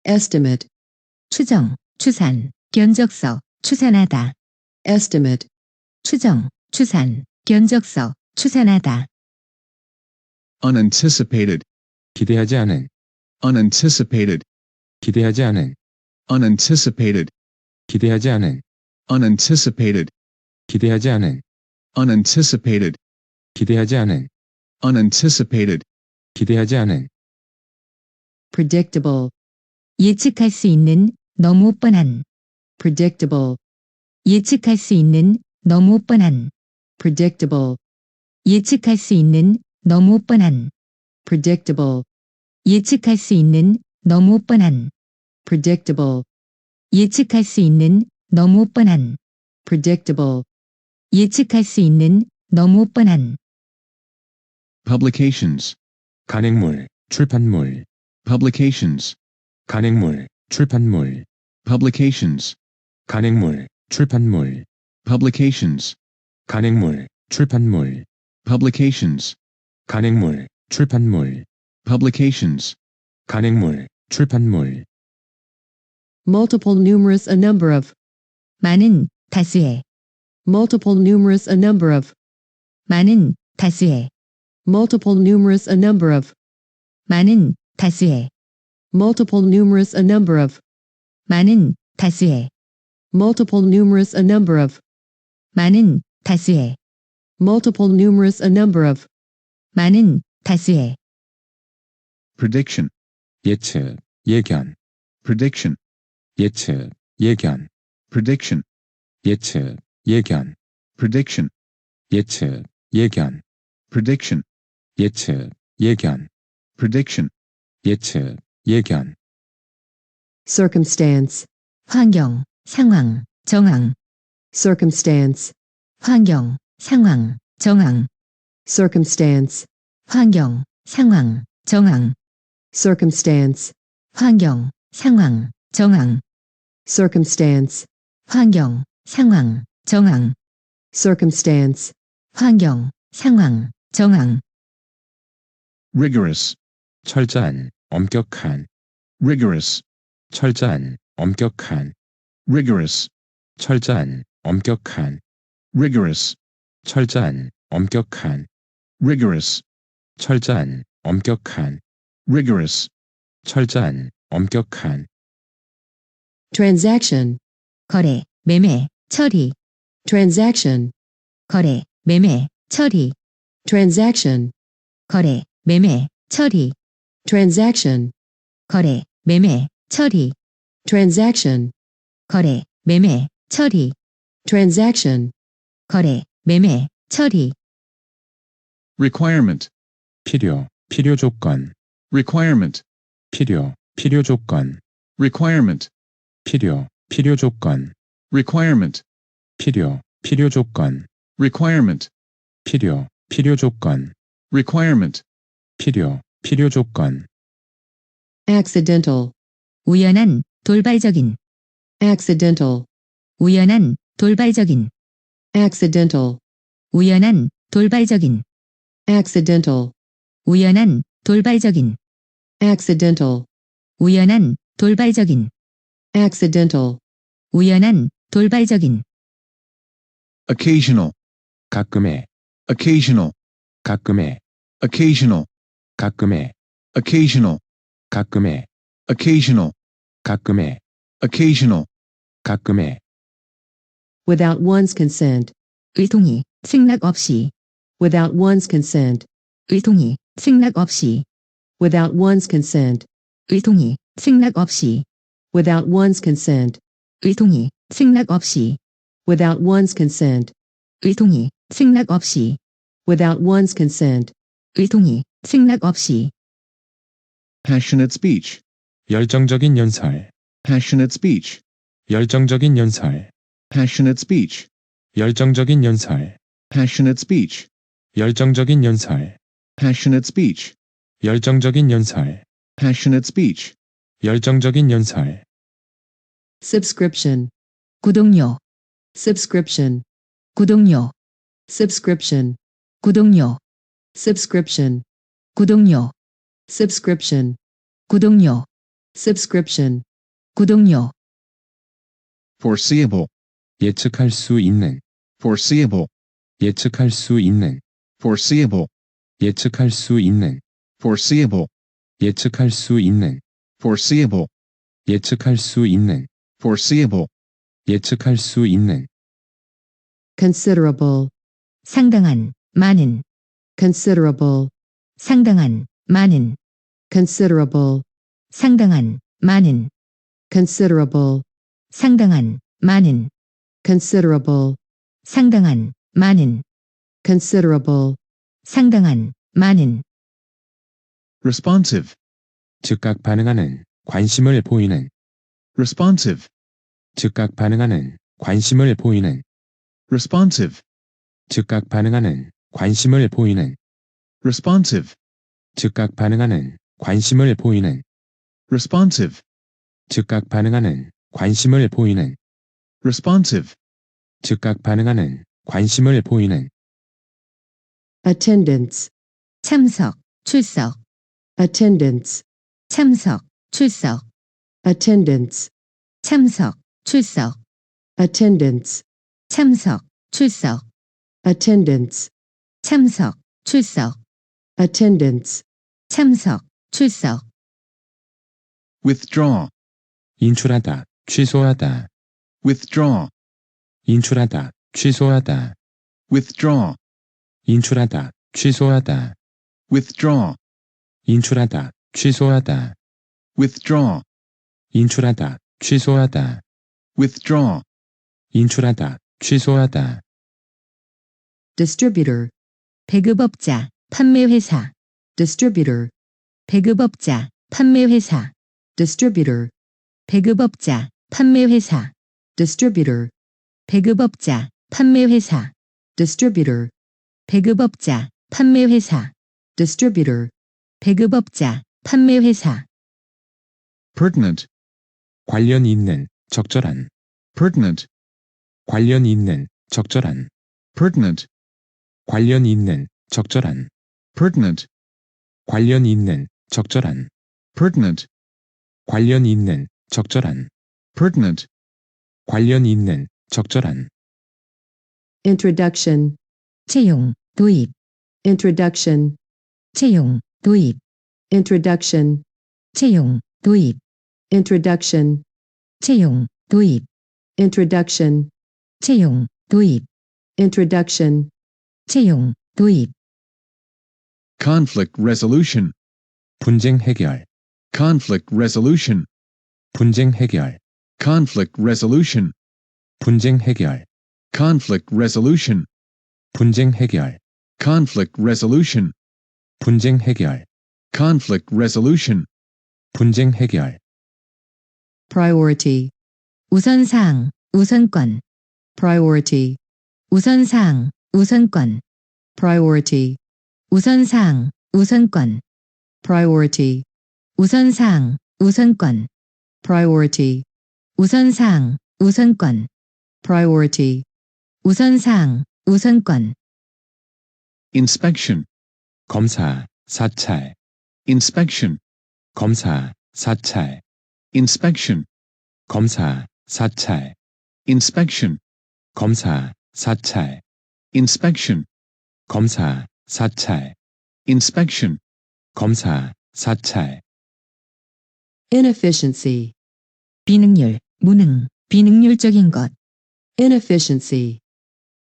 estimate, 추정, 추산, 견적서, 추산하다, estimate, 추정, 추산, 견적서, 추산하다, unanticipated, 기대하지 않은, unanticipated, 기대하지 않은, unanticipated, 기대하지 않은, unanticipated, 기대하지 않은, unanticipated, 기대하지 않은, unanticipated, 기대하지 않은, predictable, 예측할 수 있는, 너무 뻔한, predictable, 예측할 수 있는, 너무 뻔한, predictable, 예측할 수 있는, 너무 뻔한, predictable, 예측할 수 있는, 너무 뻔한, predictable, 예측할 수 있는, 너무 뻔한, predictable, 예측할 수 있는, 너무 뻔한, publications, 간행물, 출판물, publications, 간행물, 출판물, publications, 간행물, 출판물, publications, 간행물, 출판물, publications, 간행물, 출판물, publications, 간행물, 출판물, multiple numerous a number of, 많은, 다수의, multiple numerous a number of, 많은, 다수의, multiple numerous a number of, 많은, 다수의, multiple numerous a number of, 많은, 다수의, multiple numerous a number of, 많은, 다수의, multiple numerous a number of, 많은, 다수의, prediction, 예측, 예견, prediction, 예측, 예견, prediction, 예측, 예견, prediction, 예측, 예견, prediction, 예측, 예견, prediction, 예측, 예견, circumstance, 환경, 상황, 정황, circumstance, 환경, 상황, 정황, circumstance, 환경, 상황, 정황, circumstance, 환경, 상황, 정황, circumstance, 환경, 상황, 정황, circumstance, 환경, 상황, 정황, rigorous, 철저한, 엄격한, rigorous, 철저한, 엄격한, rigorous, 철저한, 엄격한, rigorous, 철저한, 엄격한, rigorous, 철저한, 엄격한, rigorous, 철저한, 엄격한, transaction, 거래, 매매, 처리, transaction, 거래, 매매, 처리, transaction, 거래, 매매, 처리, transaction, 거래, 매매, 처리, transaction, 거래, 매매, 처리, transaction, 거래, 매매, 처리, requirement, 필요, 필요 조건, requirement, 필요, 필요 조건, requirement, 필요, 필요 조건, requirement, 필요, 필요 조건, requirement, 필요, 필요 조건, requirement, 필요, 필요 조건, accidental, 우연한, 돌발적인, accidental, 우연한, 돌발적인, accidental, 우연한, 돌발적인, accidental, 우연한, 돌발적인, accidental, 우연한, 돌발적인, accidental, 우연한, 돌발적인, occasional, 가끔의, occasional, 가끔의, occasional, 가끔의, occasional, 가끔의, occasional, 가끔의, occasional, 가끔의, without one's consent, 의동이, 승낙 없이, without one's consent, 의동이, 승낙 없이, without one's consent, 의동이, 승낙 없이, without one's consent, 의동이, 승낙 없이, without one's consent, 의동이, 승낙 없이, without one's consent, 의동이, 승낙 없이, passionate speech, 열정적인 연설, passionate speech, 열정적인 연설, passionate speech, 열정적인 연설, passionate speech, 열정적인 연설, passionate speech, 열정적인 연설, passionate speech, 열정적인 연설, subscription, 구독료, subscription, 구독료, subscription, 구독료, subscription, 구독료, subscription, 구독료, subscription, 구독료, foreseeable, 예측할 수 있는, foreseeable, 예측할 수 있는, foreseeable, 예측할 수 있는, foreseeable, 예측할 수 있는, foreseeable, 예측할 수 있는, foreseeable, 예측할 수 있는, considerable, 상당한, 많은, considerable, 상당한, 많은, considerable, 상당한, 많은, considerable, 상당한, 많은, considerable, 상당한, 많은, considerable, 상당한, 많은, responsive, 즉각 반응하는, 관심을 보이는, responsive, 즉각 반응하는, 관심을 보이는, responsive, 즉각 반응하는, 관심을 보이는, responsive, 즉각 반응하는, 관심을 보이는, responsive, 즉각 반응하는, 관심을 보이는, responsive, 즉각 반응하는, 관심을 보이는, attendance, 참석, 출석, attendance, 참석, 출석, attendance, 참석, 출석, attendance, 참석, 출석, attendance, 참석, 출석, attendance, 참석, 출석, withdraw, 인출하다, 취소하다, withdraw, 인출하다, 취소하다, withdraw, 인출하다, 취소하다, withdraw, 인출하다, 취소하다, withdraw, 인출하다, 취소하다, withdraw, 인출하다, 취소하다, distributor, 배급업자, 판매회사, distributor, 배급업자, 판매회사, distributor, 배급업자, 판매회사, distributor, 배급업자, 판매회사, distributor, 배급업자, 판매회사, distributor, 배급업자, 판매회사, pertinent, 관련 있는, 적절한, pertinent, 관련 있는, 적절한, pertinent, 관련 있는, 적절한, pertinent, 관련 있는, 적절한, pertinent, 관련 있는, 적절한, pertinent, 관련 있는, 적절한, introduction, 채용, 도입, introduction, 채용, 도입, introduction, 채용, 도입, introduction, 채용, 도입, introduction, 채용, 도입, introduction, 채용, 도입, conflict resolution, 분쟁 해결, conflict resolution, 분쟁 해결, conflict resolution, 분쟁 해결, conflict resolution, 분쟁 해결, conflict resolution, 분쟁 해결, conflict resolution, 분쟁 해결, priority, 우선사항, 우선권, priority, 우선사항, 우선권, priority, 우선사항, 우선권, priority, 우선사항, 우선권, priority, 우선사항, 우선권, priority, 우선사항, 우선권, inspection, 검사, 사찰, inspection, 검사, 사찰, inspection, 검사, 사찰, inspection, 검사, 사찰, inspection, 검사, 사찰, inspection, 검사, 사찰, inefficiency, 비능률, 무능, 비능률적인 것, inefficiency,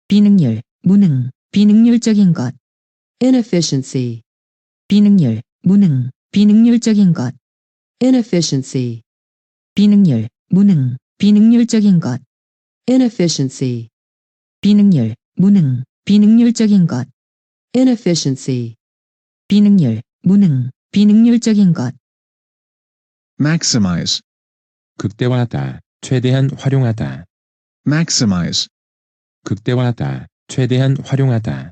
비능률, 무능, 비능률적인 것, inefficiency, 비능률, 무능, 비능률적인 것, inefficiency, 비능률, 무능, 비능률적인 것, inefficiency, 비능률, 무능, 비능률적인 것, inefficiency, 비능률, 무능, 비능률적인 것, maximize, 극대화하다, 최대한 활용하다, maximize, 극대화하다, 최대한 활용하다,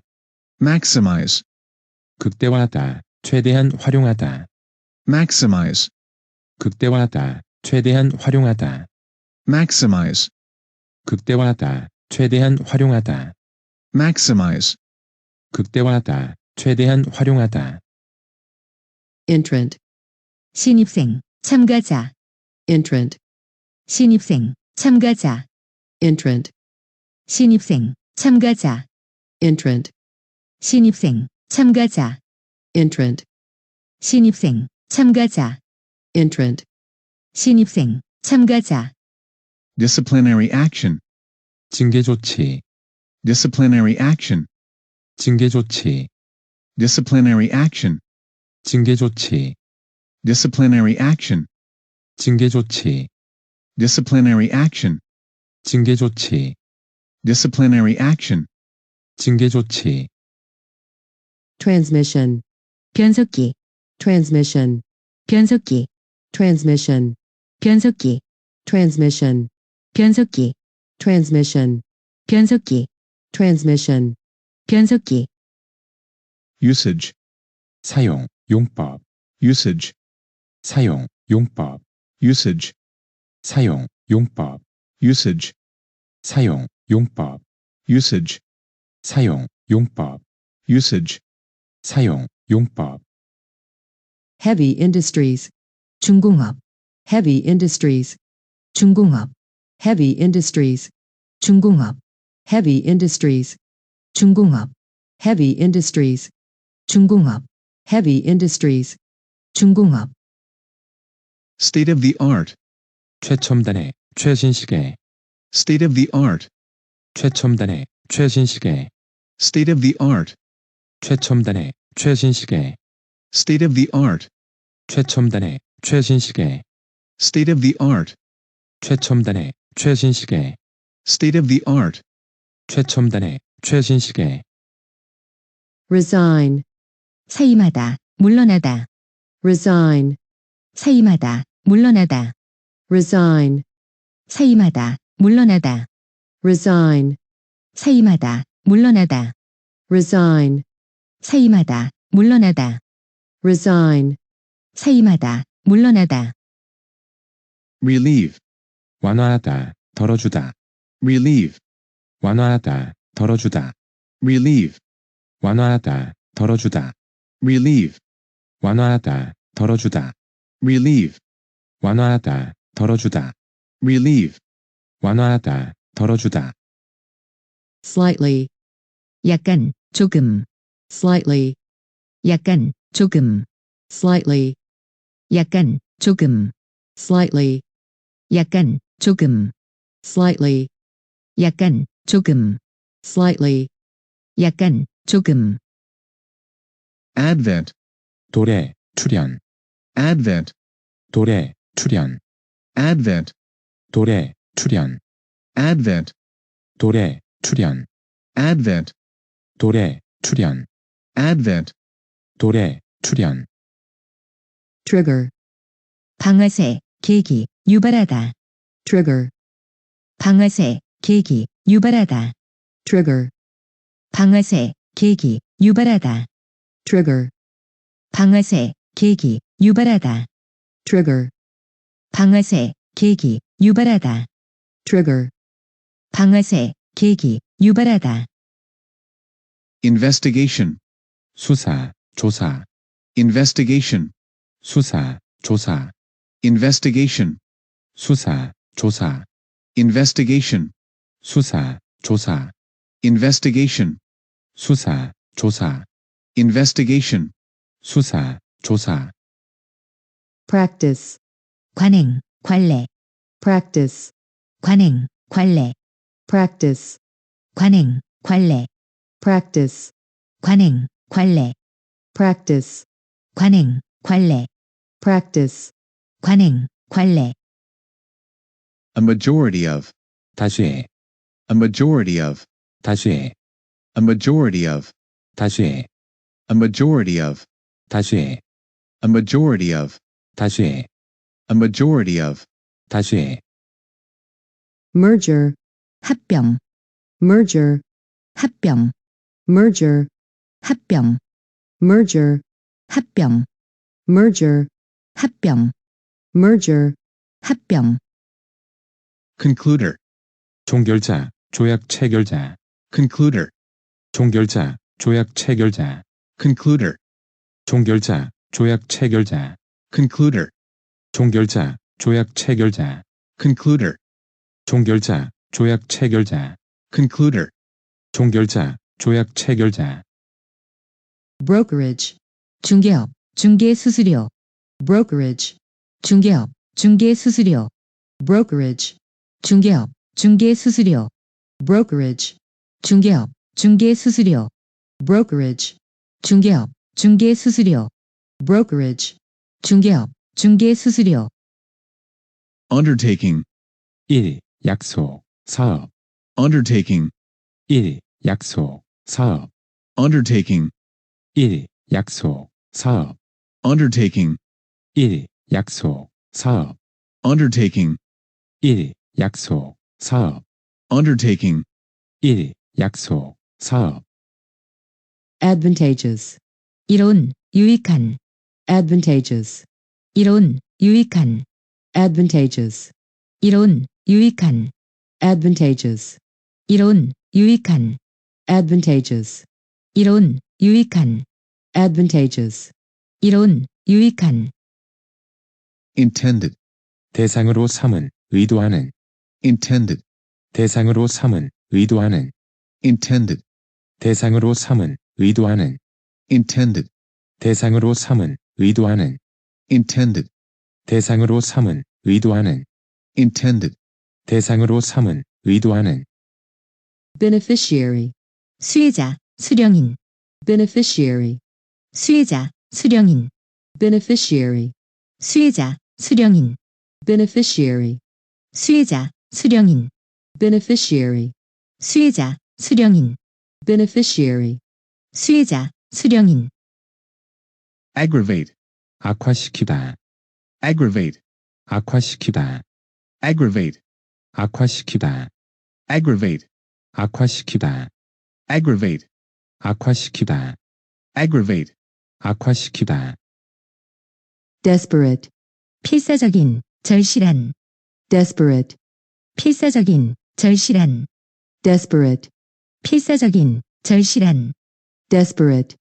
maximize, 극대화하다, 최대한 활용하다, maximize, 극대화하다, 최대한 활용하다, maximize, 극대화하다, 최대한 활용하다, maximize, 극대화하다, 최대한 활용하다, entrant, 신입생, 참가자, entrant, 신입생, 참가자, entrant, 신입생, 참가자, entrant, 신입생, 참가자, entrant, 신입생, 참가자, entrant, 신입생, 참가자, disciplinary action, 징계 조치, disciplinary action, 징계 조치, disciplinary action, 징계 조치, disciplinary action, 징계 조치, disciplinary action, 징계 조치, disciplinary action, 징계 조치, transmission, 변속기, transmission, 변속기, transmission, 변속기, transmission, 변속기, transmission, 변속기, transmission, 변속기, usage, 사용, 용법, usage, 사용, 용법, usage, 사용, 용법, usage, 사용, 용법, usage, 사용, 용법, usage, 사용, 용법, heavy industries, 중공업, heavy industries, 중공업, heavy industries, 중공업, heavy industries, 중공업, heavy industries, 중공업, heavy industries, 중공업, state of the art, 최첨단의, 최신식의, state of the art, 최첨단의, 최신식의, state of the art, 최첨단의, 최신식의, state of the art, 최첨단의, 최신식의, state of the art, 최첨단의, 최신식의, state of the art, 최첨단의, 최신식의, resign, 사임하다, 물러나다, resign, 사임하다, 물러나다, resign, 사임하다, 물러나다, resign, 사임하다, 물러나다, resign, 사임하다, 물러나다, resign, 사임하다, 물러나다, relieve, 완화하다, 덜어주다, relieve, 완화하다, 덜어주다, relieve, 완화하다, 덜어주다, relieve, 완화하다, 덜어주다, relieve, 완화하다, 덜어주다, relieve, 완화하다, 덜어주다, slightly, 약간, 조금, slightly, 약간, 조금, slightly, 약간, 조금, slightly, 약간, 조금, slightly, 약간, 조금, slightly, 약간, 조금, advent, 도래, 출현, advent, 도래, 출현, advent, 도래, 출현, advent, 도래, 출현, advent, 도래, 출현, advent, 도래, 출현, trigger, 방아쇠, 계기, 유발하다, trigger, 방아쇠, 계기, 유발하다, trigger, 방아쇠, 계기, 유발하다, trigger, 방아쇠, 계기, 유발하다, trigger, 방아쇠, 계기, 유발하다, trigger, 방아쇠, 계기, 유발하다, investigation, 수사, 조사, investigation, 수사, 조사, investigation, 수사, 조사, investigation, 수사, 조사, investigation, 수사, 조사, investigation, 수사, 조사, practice, 관행, 관례, practice, 관행, 관례, practice, 관행, 관례, practice, 관행, 관례, practice, 관행, 관례, practice, 관행, 관례, a majority of, 다수의, a majority of, 다수의, a majority of, 다수의, a majority of, 다수의, a majority of, 다수의, a majority of, 다수의, merger, 합병, merger, 합병, merger, 합병, merger, 합병, merger, 합병, merger, 합병, concluder, 종결자, 조약 체결자, concluder, 종결자, 조약 체결자, concluder, 종결자, 조약 체결자, concluder, 종결자, 조약 체결자, concluder, 종결자, 조약 체결자, concluder, 종결자, 조약 체결자, brokerage, 중개업, 중개수수료, brokerage, 중개업, 중개수수료, brokerage, 중개업, 중개수수료, brokerage, 중개업, 중개수수료, brokerage, 중개업, 중개수수료, brokerage, 중개업, 중개수수료, undertaking, 1. 약속, 사업, undertaking, 1. 약속, 사업, undertaking, 1. 약속, 사업, undertaking, 1. 약속, 사업, undertaking, 1. 약속, 사업, undertaking, 1. 약속, 사업, advantageous, 이론, 유익한, advantageous, 이론, 유익한, advantageous, 이론, 유익한, advantageous, 이론, 유익한, advantageous, 이론, 유익한, advantageous, 이론, 유익한, intended, 대상으로 삼은, 의도하는, intended, 대상으로 삼은, 의도하는, intended, 대상으로 삼은, 의도하는, intended, 대상으로 삼은, 의도하는, intended, 대상으로 삼은, 의도하는, intended, 대상으로 삼은, 의도하는, beneficiary, 수혜자, 수령인, beneficiary, 수혜자, 수령인, beneficiary, 수혜자, 수령인, beneficiary, 수혜자, 수령인, beneficiary, 수혜자, 수령인, beneficiary, 수혜자, 수령인, aggravate, 악화시키다, aggravate, 악화시키다, aggravate, 악화시키다, aggravate, 악화시키다, aggravate, 악화시키다, aggravate, 악화시키다, desperate, 필사적인, 절실한, desperate, 필사적인, 절실한, desperate, 필사적인, 절실한, desperate,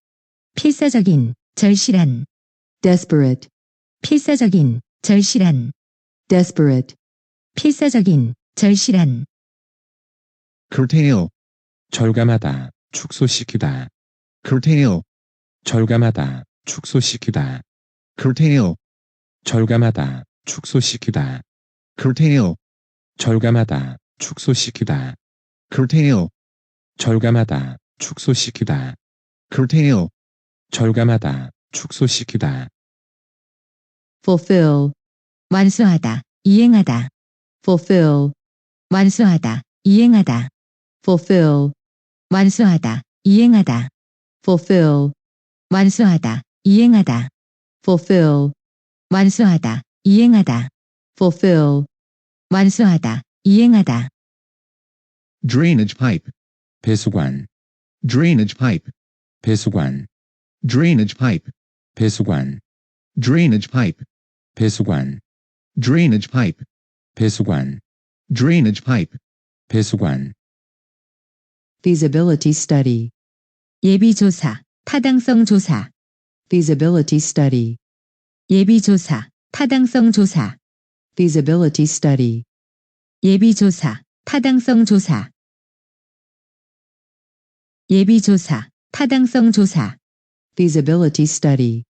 필사적인, 절실한, desperate, 필사적인, 절실한, desperate, 필사적인, 절실한, curtail, 절감하다, 축소시키다, curtail, 절감하다, 축소시키다, curtail, 절감하다, 축소시키다, curtail, 절감하다, 축소시키다, curtail, 절감하다, 축소시키다, curtail, 절감하다, 축소시키다, fulfill, 완수하다, 이행하다, fulfill, 완수하다, 이행하다, fulfill, 완수하다, 이행하다, fulfill, 완수하다, 이행하다, fulfill, 완수하다, 이행하다, fulfill, 완수하다, 이행하다, drainage pipe, 배수관, drainage pipe, 배수관, drainage pipe, 배수관, drainage pipe, 배수관, drainage pipe, 배수관, drainage pipe, 배수관, feasibility study, 예비조사, 타당성 조사, feasibility study, 예비조사, 타당성 조사, feasibility study, 예비조사, 타당성 조사, 예비조사, 타당성 조사, feasibility study,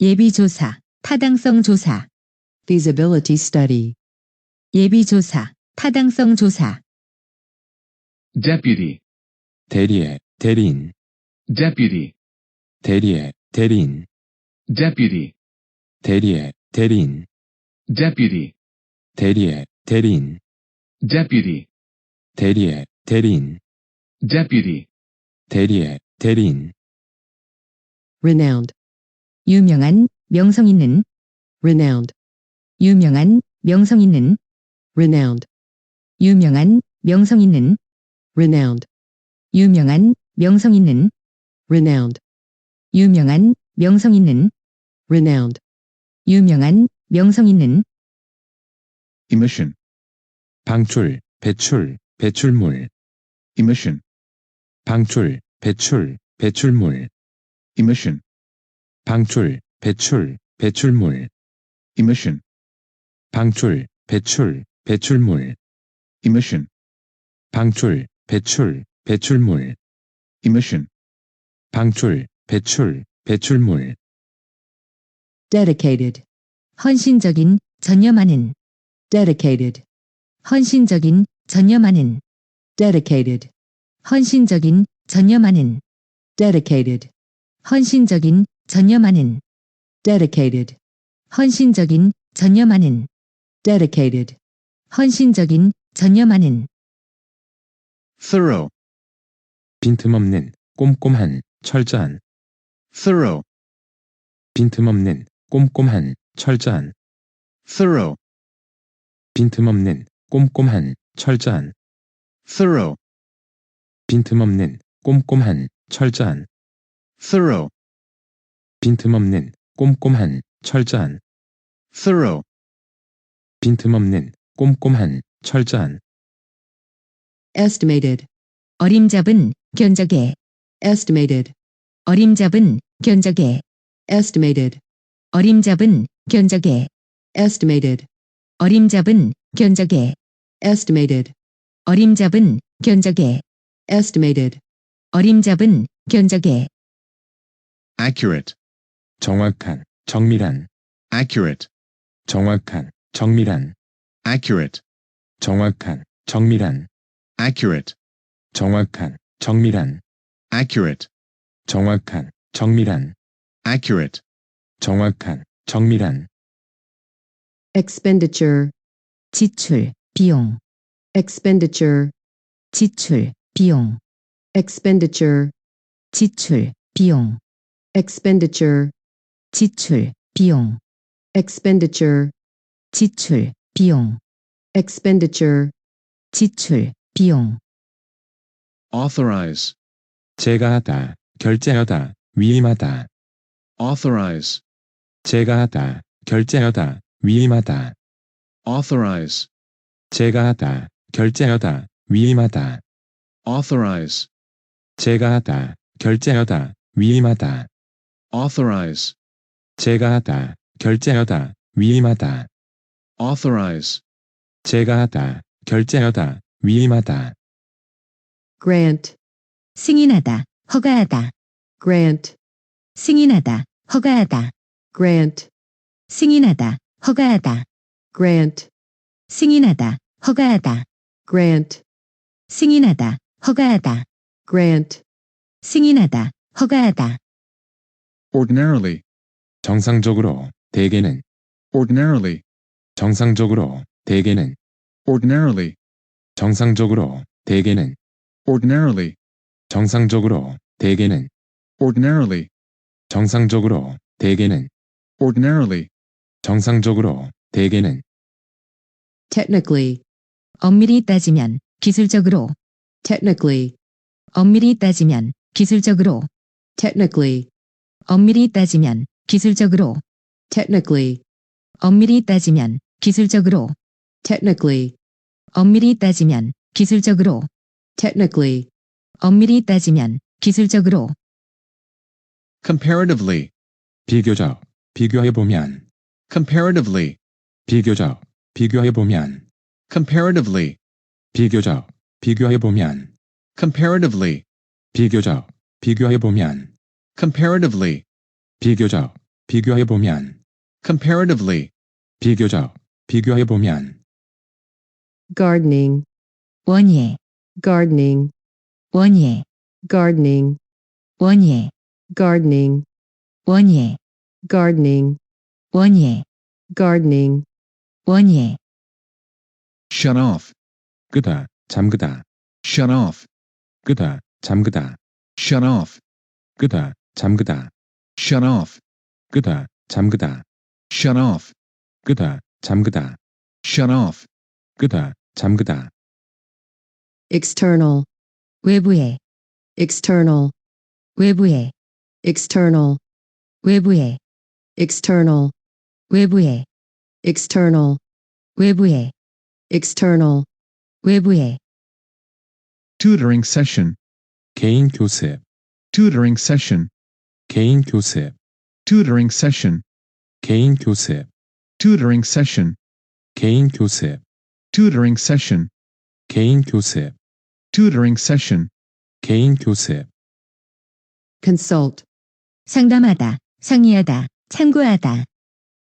예비조사, 타당성 조사, feasibility study, 예비조사, 타당성 조사, deputy, 대리의, 대리인, deputy, 대리의, 대리인, deputy, 대리의, 대리인, deputy, 대리의, 대리인, deputy, 대리의, 대리인, deputy, 대리의, 대리인, renowned, 유명한, 명성 있는, renowned, 유명한, 명성 있는, renowned, 유명한, 명성 있는, renowned, 유명한, 명성 있는, renowned, 유명한, 명성 있는, renowned, 유명한, 명성 있는, emission, 방출, 배출, 배출물, emission, 방출, 배출, 배출물, emission, 방출, 배출, 배출물, emission, 방출, 배출, 배출물, emission, 방출, 배출, 배출물, emission, 방출, 배출, 배출물, dedicated, 헌신적인, 전념하는, dedicated, 헌신적인, 전념하는, dedicated, 헌신적인, 전념하는, dedicated, 헌신적인, 전념하는, dedicated, 헌신적인, 전념하는, dedicated, 헌신적인, 전념하는, thorough, 빈틈없는, 꼼꼼한, 철저한, thorough, 빈틈없는, 꼼꼼한, 철저한, thorough, 빈틈없는, 꼼꼼한, 철저한, thorough, 빈틈없는, 꼼꼼한, 철저한, thorough, 빈틈없는, 꼼꼼한, 철저한, thorough, 빈틈없는, 꼼꼼한, 철저한, estimated, 어림잡은, 견적에, estimated, 어림잡은, 견적에, estimated, 어림잡은, 견적에, estimated, 어림잡은, 견적에, estimated, 어림잡은, 견적에, estimated, 어림잡은, 견적에, accurate, 정확한, 정밀한, accurate, 정확한, 정밀한, accurate, 정확한, 정밀한, accurate, 정확한, 정밀한, accurate, 정확한, 정밀한, accurate, 정확한, 정밀한, expenditure, 지출, 비용, expenditure, 지출, 비용, expenditure, 지출, 비용, expenditure, 지출, 비용, expenditure, 지출, 비용, expenditure, 지출, 비용, authorize, 제가하다, 결제하다, 위임하다, authorize, 제가하다, 결제하다, 위임하다, authorize, 제가하다, 결제하다, 위임하다. authorize, 제가하다, 결제하다, 위임하다. authorize, 제가하다, 결제하다, 위임하다. authorize, 제가하다, 결제하다, 위임하다. grant, 승인하다, 허가하다, grant, 승인하다, 허가하다, grant, 승인하다, 허가하다, grant, 승인하다, 허가하다, grant, 승인하다, 허가하다, grant, 승인하다, 허가하다, ordinarily, 정상적으로, 대개는. ordinarily, 정상적으로, 대개는. ordinarily, 정상적으로, 대개는. ordinarily, 정상적으로, 대개는. ordinarily, 정상적으로, 대개는. ordinarily, 정상적으로, 대개는. technically, 엄밀히 따지면, 기술적으로, technically, 엄밀히 따지면, 기술적으로, technically, 엄밀히 따지면, 기술적으로, technically, 엄밀히 따지면, 기술적으로, technically, 엄밀히 따지면, 기술적으로, technically, 엄밀히 따지면, 기술적으로, comparatively, 비교적, 비교해보면. comparatively, 비교적, 비교해보면. comparatively, 비교적, 비교해보면. comparatively, 비교적, 비교해보면. comparatively, 비교적, 비교해보면. comparatively, 비교적, 비교해보면. gardening, 원예, gardening, 원예, gardening, 원예, gardening, 원예, gardening, 원예, gardening, 원예, shut off, 끄다, 잠그다. shut off, 끄다, 잠그다. shut off, 끄다, 잠그다. shut off, 끄다, 잠그다. shut off, 끄다, 잠그다. shut off, 끄다, 잠그다. external, 외부에, external, 외부에, external, 외부에, external, 외부에, external, 외부에, external, 외부에, tutoring session, 개인 교습, tutoring session, 개인 교습, tutoring session, 개인 교습, tutoring session, 개인 교습, tutoring session, 개인 교습, tutoring session, 개인 교습. consult, 상담하다, 상의하다, 참고하다,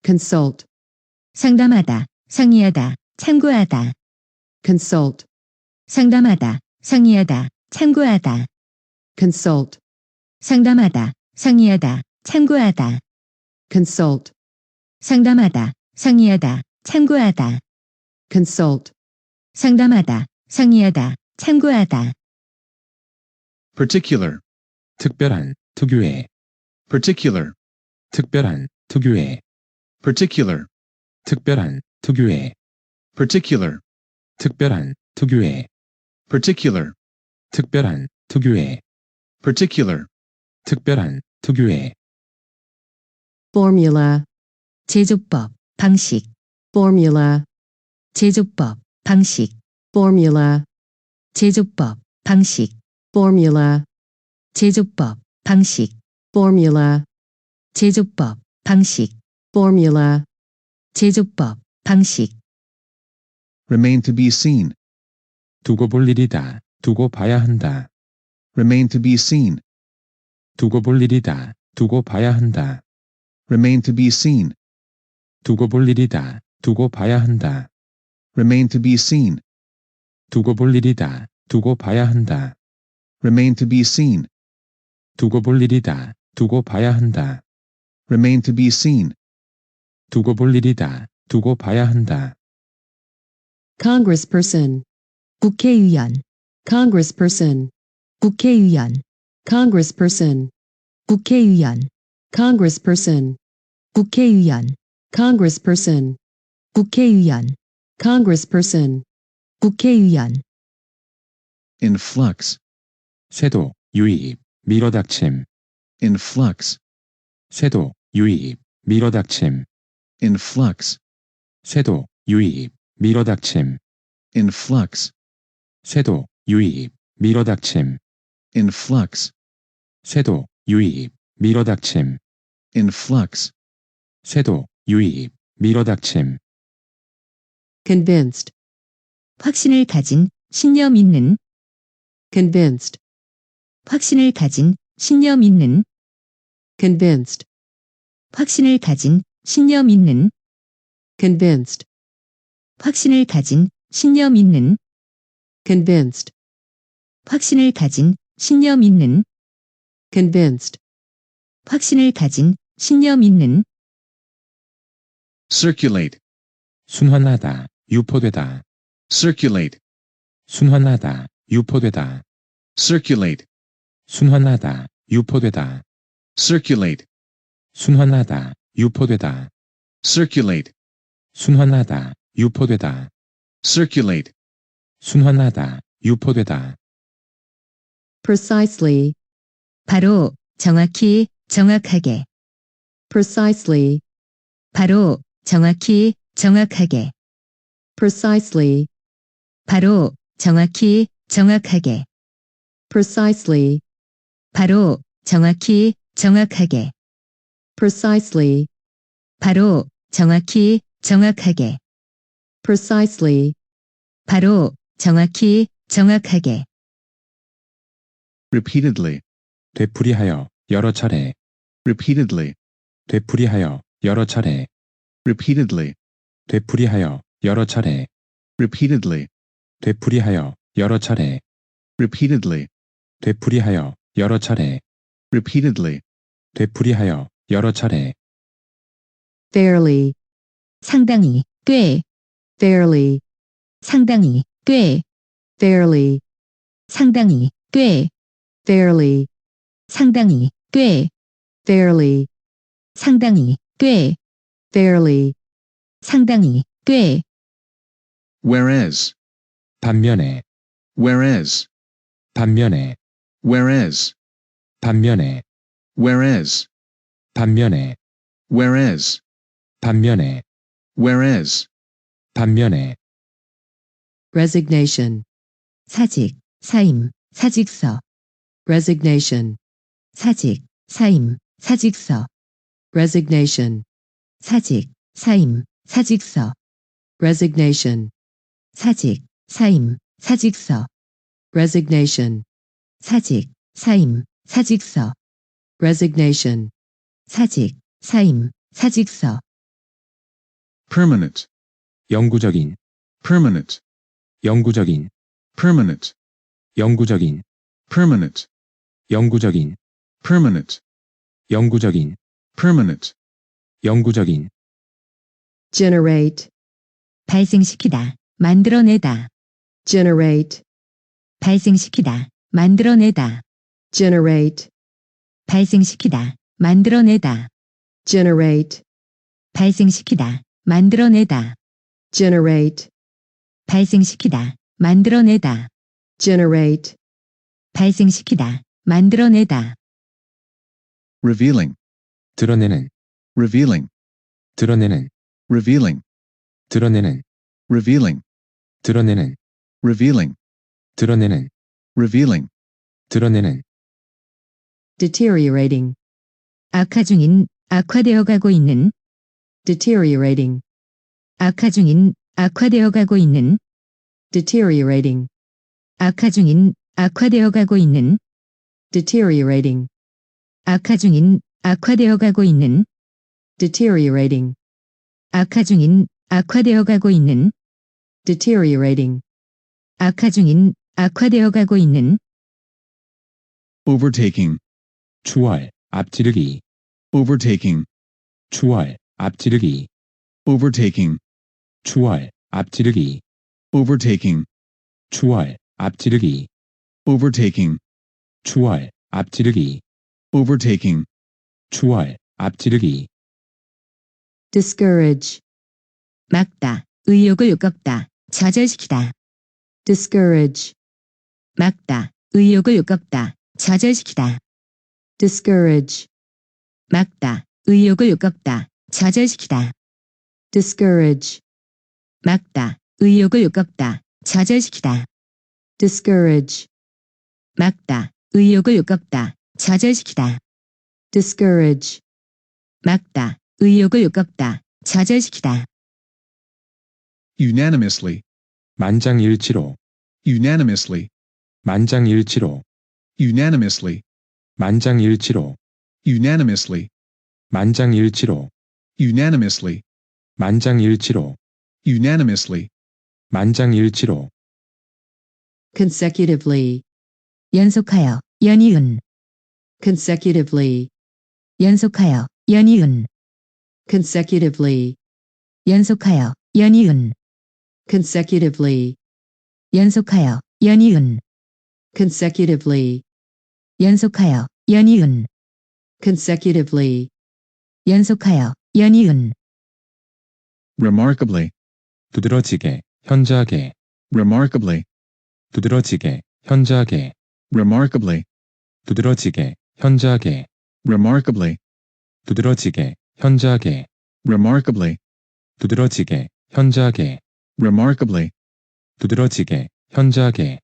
consult, 상담하다, 상의하다, 참고하다, consult, 상담하다, 상의하다, 참고하다, consult, 상담하다, 상의하다, 참고하다, consult, 상담하다, 상의하다, 참고하다, consult, 상담하다, 상의하다, 참고하다, particular, 특별한, 특유의, particular, 특별한, 특유의, particular, 특별한, 특유의, particular, 특별한, 특유의, particular, 특별한, 특유의, particular, 특별한, 특유의. formula, 제조법, 방식, formula, 제조법, 방식, formula, 제조법, 방식, formula, 제조법, 방식, formula, 제조법, 방식, formula, 제조법, 방식, remain to be seen, 두고 볼 일이다, 두고 봐야 한다. remain to be seen, 두고 볼 일이다, 두고 봐야 한다. remain to be seen, 두고 볼 일이다, 두고 봐야 한다. remain to be seen, 두고 볼 일이다, 두고 봐야 한다. remain to be seen, 두고 볼 일이다, 두고 봐야 한다. remain to be seen, 두고 볼 일이다, 두고 봐야 한다. congressperson, 국회의원, congressperson, 국회의원, congressperson, 국회의원, congressperson, 국회의원, congressperson, 국회의원, congressperson, 국회의원, influx, 세도, 유입, 밀어닥침. influx, 세도, 유입, 밀어닥침. influx, 세도, 유입, 밀어닥침. influx, 쇄도, 유입, 밀어닥침, influx, 쇄도, 유입, 밀어닥침, influx, 쇄도, 유입, 밀어닥침, convinced, 확신을 가진, 신념 있는, convinced, 확신을 가진, 신념 있는, convinced, 확신을 가진, 신념 있는, convinced, 확신을 가진, 신념 있는, convinced, 확신을 가진, 신념 있는, convinced, 확신을 가진, 신념 있는, circulate, 순환하다, 유포되다, circulate, 순환하다, 유포되다, circulate, 순환하다, 유포되다, circulate, 순환하다, 유포되다, circulate, 순환하다, 유포되다, circulate, 순환하다, 유포되다, precisely, 바로, 정확히, 정확하게, precisely, 바로, 정확히, 정확하게, precisely, 바로, 정확히, 정확하게, precisely, 바로, 정확히, 정확하게, precisely, 바로, 정확히, 정확하게, precisely, 바로, 정확히, 정확하게, repeatedly, 되풀이하여, 여러 차례, repeatedly, 되풀이하여, 여러 차례, repeatedly, 되풀이하여, 여러 차례, repeatedly, 되풀이하여, 여러 차례, repeatedly, 되풀이하여, 여러 차례, repeatedly, 되풀이하여, 여러 차례, fairly, 상당히, 꽤, fairly, 상당히, 꽤, fairly, 상당히, 꽤, fairly, 상당히, 꽤, fairly, 상당히, 꽤, fairly, 상당히, 꽤, whereas, 반면에, whereas, 반면에, whereas, 반면에, whereas, 반면에, whereas, 반면에, whereas, 반면에, resignation, 사직, 사임, 사직서, resignation, 사직, 사임, 사직서, resignation, 사직, 사임, 사직서, resignation, 사직, 사임, 사직서, resignation, 사직, 사임, 사직서, resignation, 사직, 사임, 사직서, permanent, 영구적인, permanent, 영구적인, permanent, 영구적인, permanent, 영구적인, permanent, 영구적인, permanent, 영구적인, generate, 발생시키다, 만들어내다, generate, 발생시키다, 만들어내다, generate, 발생시키다, 만들어내다, generate, 발생시키다, 만들어내다, generate, 발생시키다, 만들어내다, generate, 발생시키다, 만들어내다, revealing, 드러내는, revealing, 드러내는, revealing, 드러내는, revealing, 드러내는, revealing, 드러내는, revealing, 드러내는, deteriorating, 악화 중인, 악화되어 가고 있는, deteriorating, 악화 중인, 악화되어 가고 있는, deteriorating, 악화 중인, 악화되어 가고 있는, deteriorating, 악화 중인, 악화되어 가고 있는, deteriorating, 악화 중인, 악화되어 가고 있는, deteriorating, 악화 중인, 악화되어 가고 있는, overtaking, 추월, 앞지르기, overtaking, 추월, 앞지르기, overtaking, 추월, 앞지르기, overtaking, 추월, 앞지르기, overtaking, 추월, 앞지르기, overtaking, 추월, 앞지르기, discourage, 막다, 의욕을 꺾다, 좌절시키다, discourage, 막다, 의욕을 꺾다, 좌절시키다, discourage, 막다, 의욕을 꺾다, 좌절시키다, discourage, 막다, 의욕을 꺾다, 좌절시키다, discourage, 막다, 의욕을 꺾다, 좌절시키다, discourage, 막다, 의욕을 꺾다, 좌절시키다, unanimously, 만장일치로, unanimously, 만장일치로, unanimously, 만장일치로, unanimously, 만장일치로, unanimously, 만장일치로, unanimously, 만장일치로, consecutively, 연속하여, 연이은, consecutively, 연속하여, 연이은, consecutively, 연속하여, 연이은, consecutively, 연속하여, 연이은, consecutively, 연속하여, 연이은, consecutively, 연속하여, 연이은, remarkably, 두드러지게, 현저하게, remarkably, 두드러지게, 현저하게, remarkably, 두드러지게, 현저하게, remarkably, 두드러지게, 현저하게, remarkably, 두드러지게, 현저하게, remarkably, 두드러지게, 현저하게,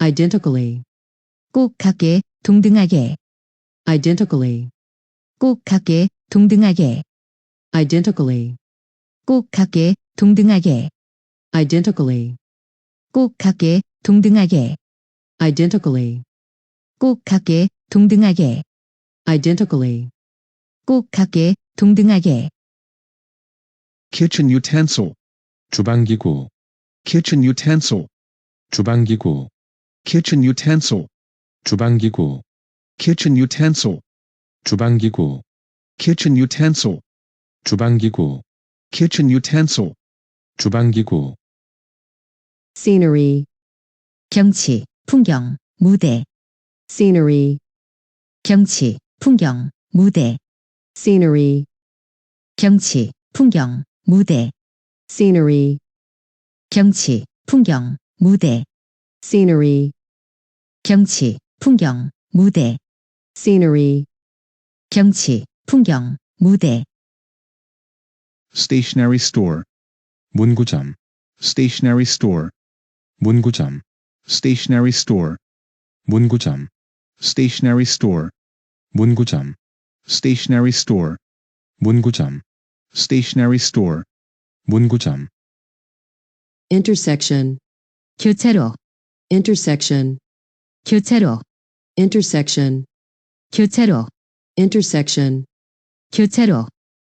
identically, 꼭 같게, 동등하게, identically, 꼭 같게, 동등하게, identically, 꼭 같게, 동등하게, identically, 꼭 같게, 동등하게, identically, 꼭 같게, 동등하게, identically, 꼭 같게, 동등하게, kitchen utensil, 주방기구, kitchen utensil, 주방기구, kitchen utensil, 주방기구, kitchen utensil, 주방기구, kitchen utensil, 주방기구, kitchen utensil, 주방기구, scenery, 경치, 풍경, 무대, scenery, 경치, 풍경, 무대, scenery, 경치, 풍경, 무대, scenery, 경치, 풍경, 무대, scenery, 경치, 풍경, 무대, scenery, 경치, 풍경, 무대, stationery store, 문구점, stationery store, 문구점, stationery store, 문구점, stationery store, 문구점, stationery store, 문구점, stationery store, 문구점, intersection, 교차로, intersection, 교차로, intersection, 교차로, intersection, 교차로,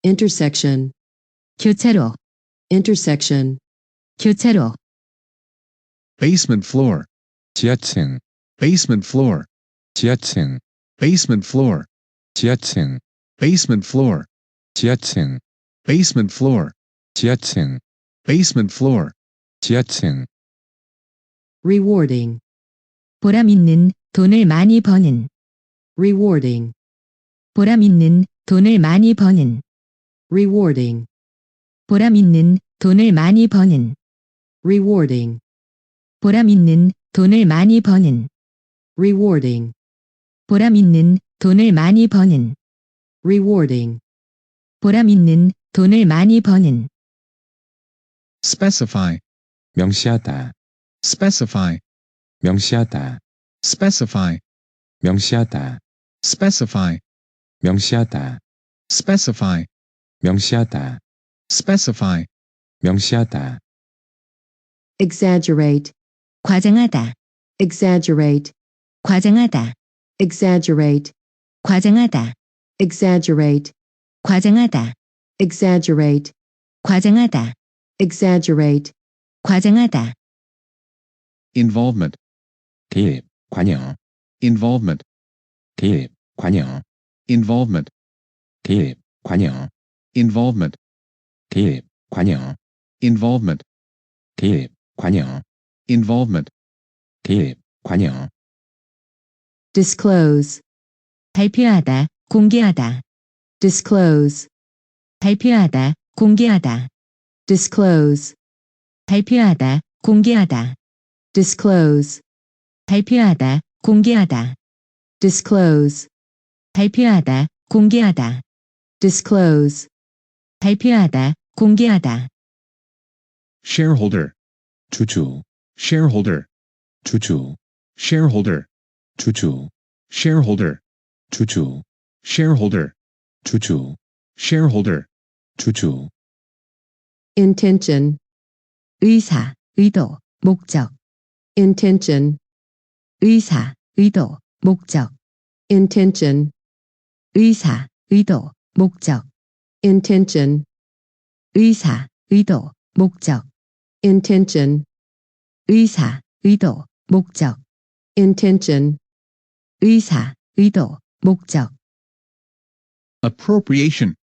intersection, 교차로, intersection, 교차로, basement floor, 지하층, basement floor, 지하층, basement floor, 지하층, basement floor, 지하층, basement floor, 지하층, basement floor, 지하층, rewarding, 보람 있는, 돈을 많이 버는, rewarding, 보람 있는, 돈을 많이 버는, rewarding, 보람 있는, 돈을 많이 버는, rewarding, 보람 있는, 돈을 많이 버는, rewarding, 보람 있는, 돈을 많이 버는, rewarding, 보람 있는, 돈을 많이 버는, specify, 명시하다, specify, 명시하다, specify, 명시하다, specify, 명시하다, specify, 명시하다, specify, 명시하다, exaggerate, 과장하다, exaggerate, 과장하다, exaggerate, 과장하다, exaggerate, 과장하다, exaggerate, 과장하다, exaggerate, 과장하다, involvement, 개입, 관여, involvement, 개입, 관여, involvement, 개입, 관여, involvement, 개입, 관여, involvement, 개입, 관여, involvement, 개입, 관여, disclose, 발표하다, 공개하다, disclose, 발표하다, 공개하다, disclose, 발표하다, 공개하다, disclose, 발표하다, 공개하다, disclose, 발표하다, 공개하다, disclose, 발표하다, 공개하다, shareholder, 주주, shareholder, 주주, shareholder, 주주, shareholder, 주주, shareholder, 주주, shareholder, 주주, intention, 의사, 의도, 목적, intention, 의사, 의도, 목적, intention, 의사, 의도, 목적, intention, 의사, 의도, 목적, intention, 의사, 의도, 목적, intention, 의사, 의도, 목적, appropriation,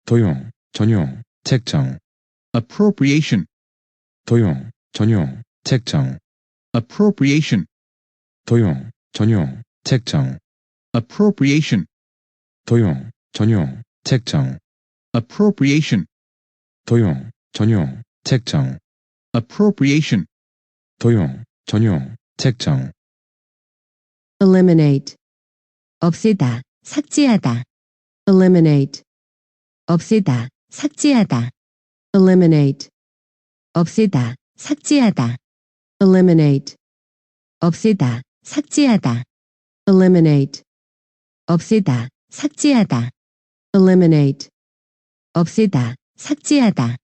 도용, 전용, 책정, appropriation, 도용, 전용, 책정, appropriation, 도용, 전용, 책정, appropriation, 도용, 전용, 책정, appropriation, 도용, 전용, 책정, appropriation, 도용, 전용, 책정, eliminate, 없애다, 삭제하다, eliminate, 없애다, 삭제하다, eliminate, 없애다, 삭제하다, eliminate, 없애다, 삭제하다, eliminate, 없애다, 삭제하다, eliminate. 없애다, 삭제하다.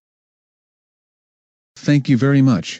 Thank you very much.